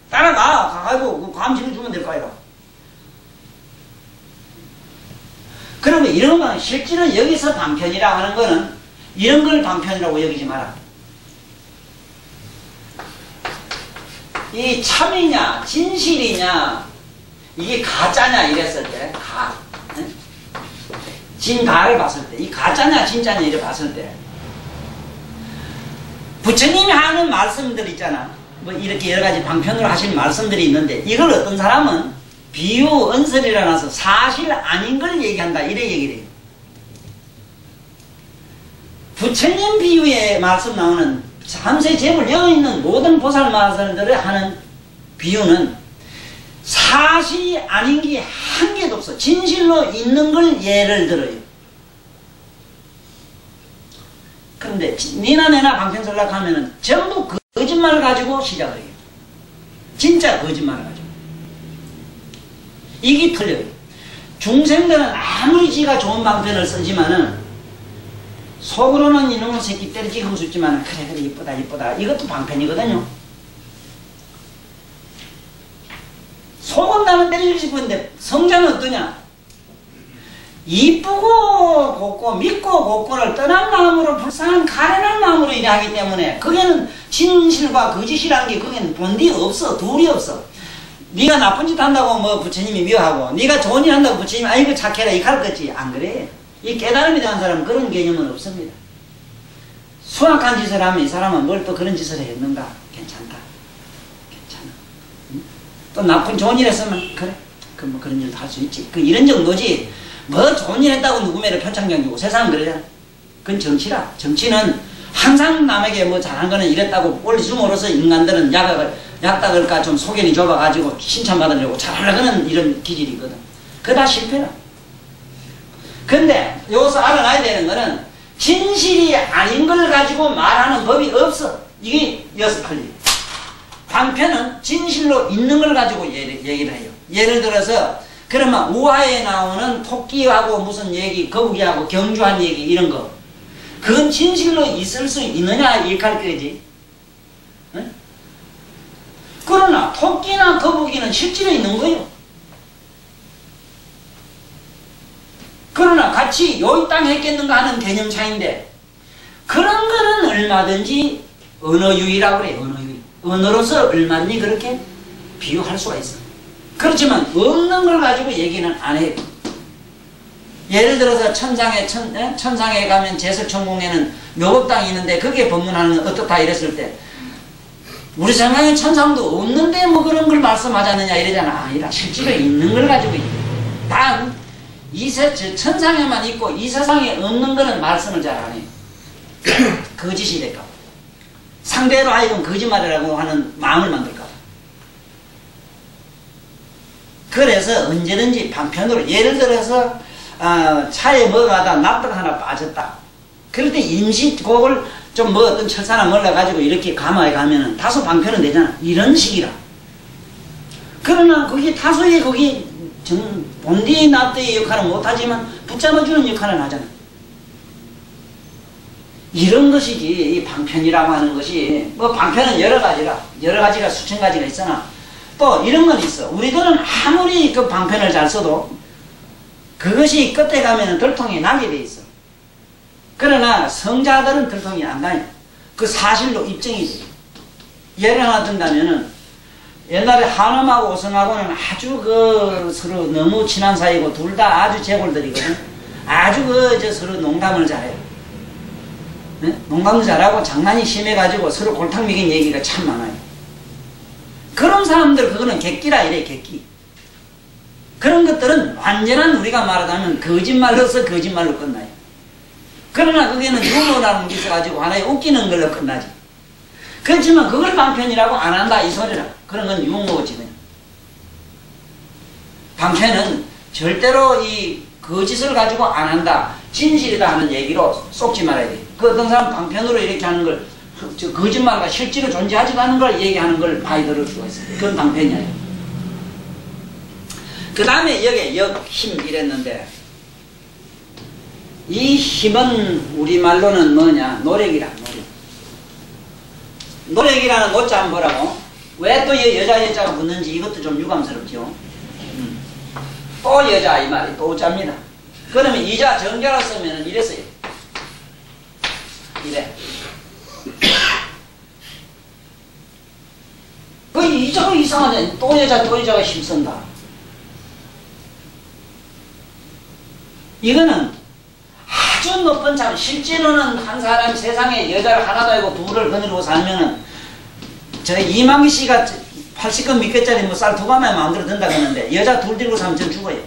따라가 가가지고 감 지르주면 될 거 아이가. 그러면 이런 건 실제로 여기서 방편이라고 하는 거는 이런 걸 방편이라고 여기지 마라. 이 참이냐 진실이냐 이게 가짜냐 이랬을 때 가. 진가를 봤을 때 이 가짜냐 진짜냐 이래 봤을 때 부처님이 하는 말씀들 있잖아. 뭐 이렇게 여러 가지 방편으로 하신 말씀들이 있는데 이걸 어떤 사람은 비유 언설이라 나서 사실 아닌 걸 얘기한다 이래 얘기를 해요. 부처님 비유에 말씀 나오는 삼세 제불 여기 있는 모든 보살 마살들을 하는 비유는 사실이 아닌 게 한 개도 없어. 진실로 있는 걸 예를 들어요. 그런데 니나 내나 방편설락 하면은 전부 거짓말을 가지고 시작을 해요. 진짜 거짓말을 가지고. 이게 틀려요. 중생들은 아무리 지가 좋은 방편을 쓰지만은 속으로는 이놈의 새끼 때리지 하고 싶지만 그래 그래 이쁘다 이쁘다 이것도 방편이거든요. 속은 나는 때리고 싶은데 성자는 어떠냐? 이쁘고 곱고 믿고 곱고를 떠난 마음으로 불쌍한 가련한 마음으로 일하기 때문에 그게는 진실과 거짓이라는 게 그게는 본디 없어. 둘이 없어. 네가 나쁜 짓 한다고 뭐 부처님이 미워하고 네가 좋은 일 한다고 부처님이 아이고 착해라 이렇게 할 거지. 안 그래. 이 깨달음에 대한 사람은 그런 개념은 없습니다. 수악한 짓을 하면 이 사람은 뭘 또 그런 짓을 했는가? 괜찮다. 괜찮아. 응? 또 나쁜 좋은 일 했으면 그래. 그 뭐 그런 일도 할 수 있지. 그 이런 정도지. 뭐 좋은 일 했다고 누구매를 표창경이고 세상은 그러잖아. 그건 정치라. 정치는 항상 남에게 뭐 잘한 거는 이랬다고 올리줌으로써 인간들은 약닥을까 좀 소견이 좁아가지고 칭찬받으려고 잘하려는 이런 기질이거든. 그거 다 실패라. 근데 여기서 알아놔야 되는 거는 진실이 아닌 걸 가지고 말하는 법이 없어. 이게 여기서 틀려. 방편은 진실로 있는 걸 가지고 얘기를 해요. 예를 들어서 그러면 우화에 나오는 토끼하고 무슨 얘기, 거북이하고 경주한 얘기 이런 거 그건 진실로 있을 수 있느냐 이렇게 할 거지. 응? 그러나 토끼나 거북이는 실제로 있는 거예요. 그러나 같이 요 땅 했겠는가 하는 개념 차이인데 그런 거는 얼마든지 언어유의라고 그래. 언어유의. 언어로서 얼마든지 그렇게 비유할 수가 있어. 그렇지만 없는 걸 가지고 얘기는 안 해요. 예를 들어서 천상에 가면 제설천공에는 묘법당이 있는데 거기에 법문하는 어떻다 이랬을 때 우리 생각에 천상도 없는데 뭐 그런 걸 말씀하자느냐 이러잖아. 아니라 실제로 있는 걸 가지고 있대. 단 천상에만 있고 이 세상에 없는 거는 말씀을 잘 안 해요. 거짓이 될까 봐. 상대로 하여금 거짓말이라고 하는 마음을 만들까 봐. 그래서 언제든지 방편으로 예를 들어서 차에 뭐가 하다 납득 하나 빠졌다. 그럴 때 임시 그걸 좀 뭐 어떤 철사나 몰라가지고 이렇게 감화에 가면은 다소 방편은 되잖아. 이런 식이라. 그러나 그게 다소의 거기 본디의 납득의 역할은 못하지만 붙잡아주는 역할을 하잖아. 이런 것이지 이 방편이라고 하는 것이 뭐 방편은 여러 가지가 수천 가지가 있으나 또 이런 건 있어. 우리들은 아무리 그 방편을 잘 써도 그것이 끝에 가면은 들통이 나게 돼 있어. 그러나 성자들은 들통이 안 나요. 그 사실로 입증이 돼. 예를 하나 든다면은 옛날에 한엄하고 오성하고는 아주 서로 너무 친한 사이고 둘 다 아주 재골들이거든. 아주 서로 농담을 잘해요. 네? 농담도 잘하고 장난이 심해가지고 서로 골탕 먹인 얘기가 참 많아요. 그런 사람들 그거는 객기라 이래. 객기. 그런 것들은 완전한 우리가 말하자면 거짓말로서 거짓말로 끝나요. 그러나 그게는 유머라는 게 있어가지고 하나의 웃기는 걸로 끝나지. 그렇지만 그걸 방편이라고 안 한다 이 소리라. 그런 건 유머지 그냥. 방편은 절대로 이 거짓을 가지고 안 한다 진실이다 하는 얘기로 속지 말아야 돼. 그 어떤 사람 방편으로 이렇게 하는 걸, 거짓말과 실제로 존재하지도 않은 걸 얘기하는 걸 많이 들을 수가 있어요. 그건 방편이에요. 그 다음에 여기 역힘 이랬는데, 이 힘은 우리말로는 뭐냐? 노력이라, 노력. 노력이라는 노자 한번 보라고. 왜 또 여자가 붙는지 이것도 좀 유감스럽죠. 또 여자 이 말이 또 자입니다. 그러면 이자 정자로 쓰면 이랬어요. 이래. 그 이자가 이상하네. 또 여자가 힘쓴다. 이거는 아주 높은 참, 실제로는 한 사람이 세상에 여자를 하나도 아니고 둘을 거느리고 살면은, 저 이만기 씨가 80건 몇 개짜리 뭐 쌀 두 가마에 마음대로 든다 그러는데, 여자 둘 들고 살면 전 죽어요.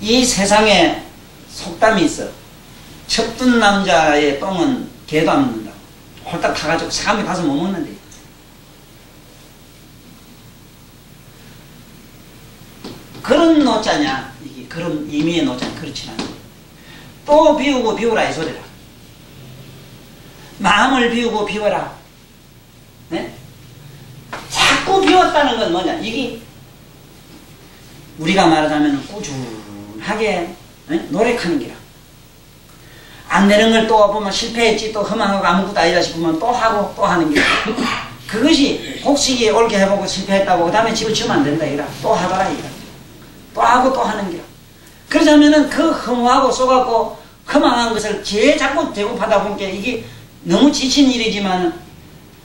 이 세상에 속담이 있어. 첩든 남자의 똥은 개도 안 먹는다고. 홀딱 타가지고 사람이 가서 못 먹는데. 그런 노자냐? 이게 그런 의미의 노자냐? 그렇지 않아. 또 비우고 비우라 이 소리라. 마음을 비우고 비워라. 네? 자꾸 비웠다는 건 뭐냐? 이게 우리가 말하자면 꾸준하게 네? 노력하는 기라. 안 되는 걸 또 보면 실패했지, 또 허망하고 아무것도 아니다 싶으면 또 하고 또 하는 게 그것이 혹시 옳게 해보고 실패했다고 그 다음에 집을 치면 안 된다 이라. 또 하더라 이라. 또 하고 또 하는 기라. 그러자면은 그 허무하고 쏘갖고 허망한 것을 제일 자꾸 대급하다 보니까 이게 너무 지친 일이지만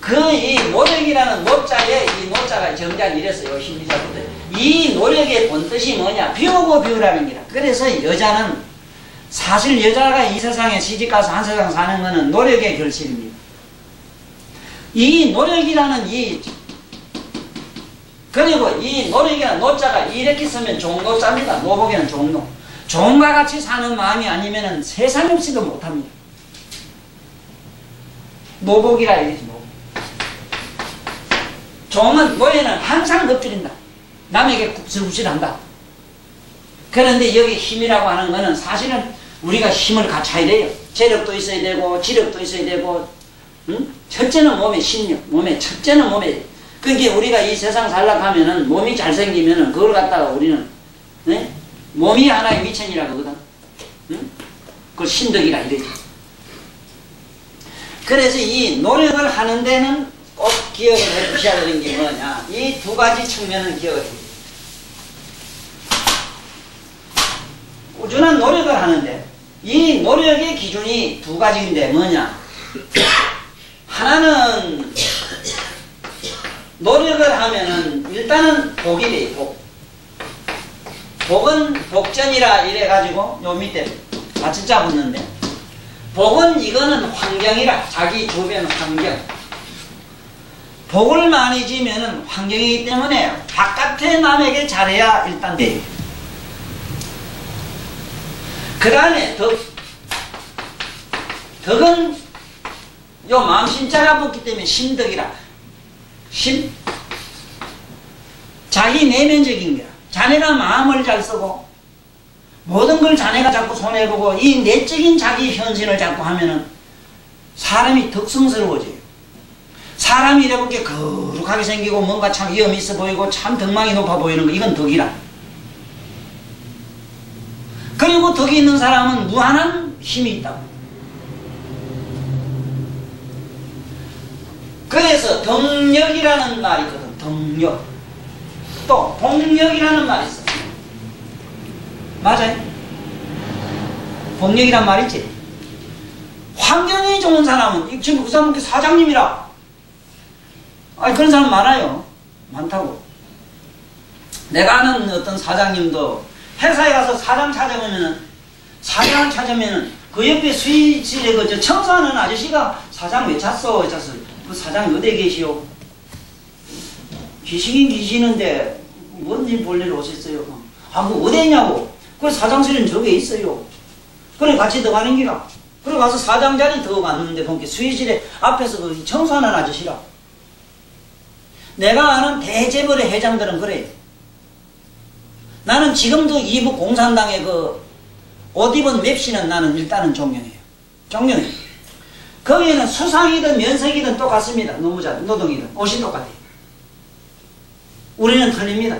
그 이 노력이라는 노자에 이 노자가 정작 이랬어요. 심리자분들. 이 노력의 본뜻이 뭐냐? 비우고 비우라는 기라. 그래서 여자는 사실 여자가 이 세상에 시집가서 한 세상 사는 것은 노력의 결실입니다. 이 노력이라는 그리고 이 노력이라는 노자가 이렇게 쓰면 종노자입니다. 노복에는 종노. 종과 같이 사는 마음이 아니면 세상 없이도 못합니다. 노복이라 이러지 노복. 종은 노예는 항상 엎드린다. 남에게 굽실굽실한다. 그런데 여기 힘이라고 하는 것은 사실은 우리가 힘을 갖춰야 돼요. 재력도 있어야 되고 지력도 있어야 되고 첫째는 몸의 신력, 첫째는 몸에. 그러니까 우리가 이 세상 살려고 하면은 몸이 잘생기면은 그걸 갖다가 우리는 네? 몸이 하나의 미천이라 그러거든. 그걸 신덕이라 이러지. 그래서 이 노력을 하는 데는 꼭 기억을 해 주셔야 되는 게 뭐냐. 이 두 가지 측면을 기억을 해. 꾸준한 노력을 하는데 이 노력의 기준이 두 가지인데 뭐냐. 하나는 노력을 하면은 일단은 복이 돼요. 복. 복은 복전이라 이래가지고 요 밑에 마치자 붙는데 복은 이거는 환경이라. 자기 주변 환경. 복을 많이 지면은 환경이기 때문에 바깥에 남에게 잘해야 일단 돼요. 그 다음에 덕은 요 마음신자가 붙기 때문에 심덕이라. 심. 자기 내면적인 거야. 자네가 마음을 잘 쓰고 모든 걸 자네가 자꾸 손해보고 이 내적인 자기 현신을 자꾸 하면은 사람이 덕성스러워져요. 사람이 이래볼게 거룩하게 생기고 뭔가 참 위험 있어 보이고 참 덕망이 높아 보이는 거 이건 덕이라. 그리고 덕이 있는 사람은 무한한 힘이 있다고. 그래서 덕력이라는 말이 있거든. 덕력. 또 복력이라는 말이 있어. 맞아요? 복력이란 말이 있지. 환경이 좋은 사람은 지금 그 사람은 사장님이라. 아니 그런 사람 많아요. 많다고. 내가 아는 어떤 사장님도 회사에 가서 사장을 찾으면은 그 옆에 수의실에 그 청소하는 아저씨가 사장 왜 찾소? 그 사장이 어디에 계시오? 계시긴 계시는데 뭔지 볼일 오셨어요. 아, 그 어디 있냐고. 그래 사장실은 저게 있어요. 그래 같이 들어가는 기라. 그래 가서 사장 자리 들어갔는데 보니까 수의실에 앞에서 그 청소하는 아저씨라. 내가 아는 대재벌의 회장들은 그래. 나는 지금도 이북 공산당의 그 옷 입은 맵시는 나는 일단은 존경해요. 존경해요. 거기에는 수상이든 면색이든 똑같습니다. 노동이든 옷이 똑같아요. 우리는 틀립니다.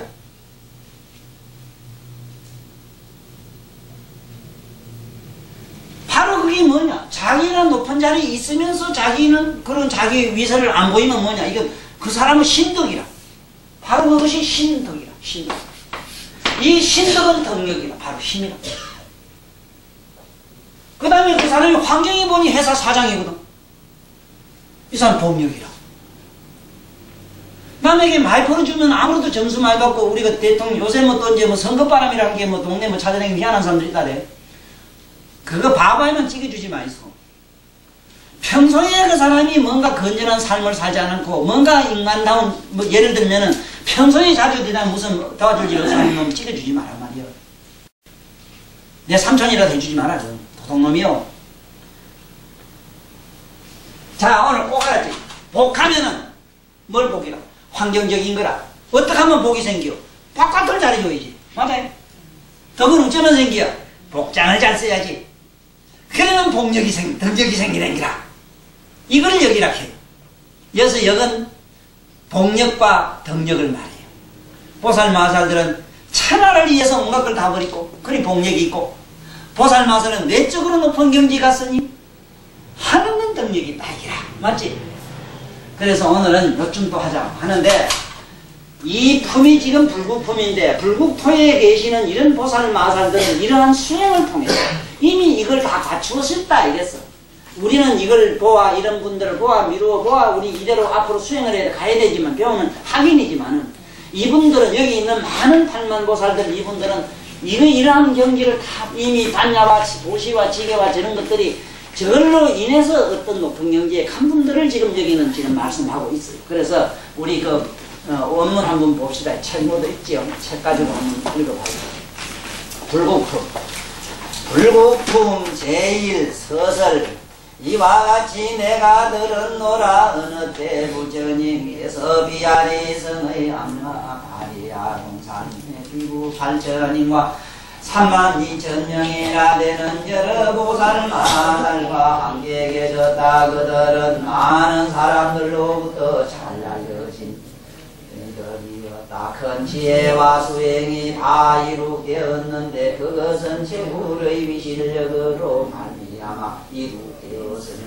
바로 그게 뭐냐? 자기는 높은 자리에 있으면서 자기는 그런 자기 위세를 안 보이면 뭐냐? 이거 그 사람은 신덕이라. 바로 그것이 신덕이라. 신덕. 이 신덕은 덕력이라. 바로 힘이라. 그 다음에 그 사람이 환경이 보니 회사 사장이거든. 이 사람 법력이라. 남에게 말 걸어주면 아무래도 점수 많이 받고, 우리가 대통령 요새 뭐 또 이제 뭐 선거바람이라는 게 뭐 동네 뭐 찾아다니는 희한한 사람들이 있다래. 그거 바보에만 찍어주지 마이소. 평소에 그 사람이 뭔가 건전한 삶을 살지 않고 뭔가 인간다운, 뭐 예를 들면은 평소에 자주 대단 무슨 도와줄 일 없으면 놈 찍어주지 마란 말이야. 내 삼촌이라도 해주지 마라. 도둑놈이요. 자, 오늘 꼭 알았지. 복하면은 뭘 복이라? 환경적인 거라. 어떻게 하면 복이 생겨? 바깥을 잘해줘야지. 맞아요? 덕은 어쩌면 생겨? 복장을 잘 써야지. 그러면 덕력이 생기는 기라. 이걸 역이라 해요. 여기서 역은 복력과 덕력을 말해요. 보살마살들은 천하를 위해서 온갖 걸 다 버리고, 그리 복력이 있고, 보살마살은 내적으로 높은 경지에 갔으니 하는 덕력이 딱이라. 맞지? 그래서 오늘은 요쯤 또 하자 하는데, 이 품이 지금 불국품인데, 불국토에 계시는 이런 보살마살들은 이러한 수행을 통해서 이미 이걸 다 갖추었다 이랬어. 우리는 이걸 보아, 이런 분들을 보아, 미루어 보아, 우리 이대로 앞으로 수행을 해 가야 되지만, 배우는 학인이지만은, 이분들은 여기 있는 많은 탈만보살들, 이분들은 이러한 경지를 다 이미 단야와 도시와 지계와 저런 것들이 저걸로 인해서 어떤 높은 경지에 간 분들을 지금 여기는 지금 말씀하고 있어요. 그래서 우리 그 원문 한번 봅시다. 책 모두 있지요. 책 가지고 한번 읽어봐요. 불국품. 불국품 제1서설. 이와 같이 내가 들었노라. 어느 때 부처님께서 비아리성의 안마 바리아 동산의 비구 8천인과 32,000명이나 되는 여러 보살마살과 함께 계셨다. 그들은 많은 사람들로부터 잘 알려진 분들이었다. 큰 지혜와 수행이 다 이루되었는데 그것은 제불의 위실력으로 말미암아 이루되었으며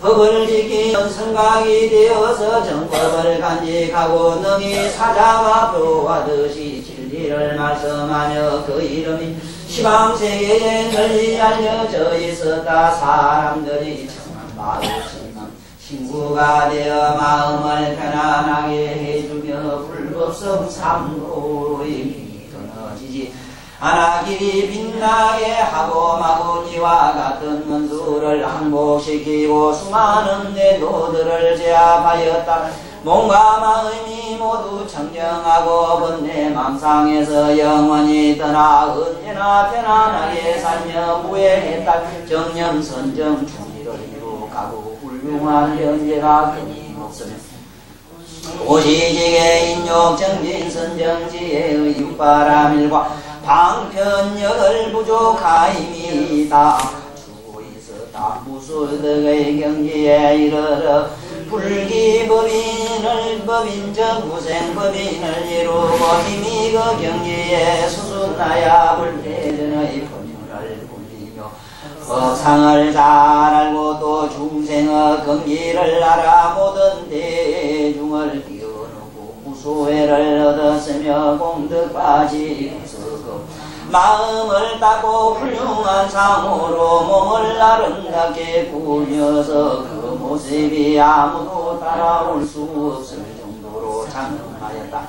법을 지키는 성각이 되어서 정법을 간직하고 능히 사자가 표하듯이 진리를 말씀하며 그 이름이 시방세계에 널리 알려져 있었다. 사람들이 정말 마주치면 친구가 되어 마음을 편안하게 해주며 불법성 삼로의 힘이 끊어지지 하나길이 빛나게 하고 마구니와 같은 문수를 항복시키고 수많은 내도들을 제압하였다. 몸과 마음이 모두 청정하고 번뇌 망상에서 영원히 떠나 언제나 편안하게 살며 무해했다. 정념 선정 충리를 이루가고 훌륭한 현재가 끊임없으며 오시지게 인욕 정진 선정지혜의 육바라밀과 방편력을 부족하임이다. 주고 있었다. 무술덕의 경지에 이르러 불기법인을 법인적 무생법인을 이루고 힘이 그 경지에 수순하야 불대전의 법률을 불리며 법상을 잘 알고 또 중생의 경지를 알아 모든 대중을 뛰어넘고 무소회를 얻었으며 공덕까지 마음을 닦고 훌륭한 상으로 몸을 아름답게 꾸며서 그 모습이 아무도 따라올 수 없을 정도로 장엄하였다.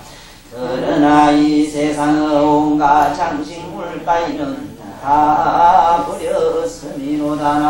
그러나 이 세상의 온갖 장식물 따위는 다 버렸음이로다나.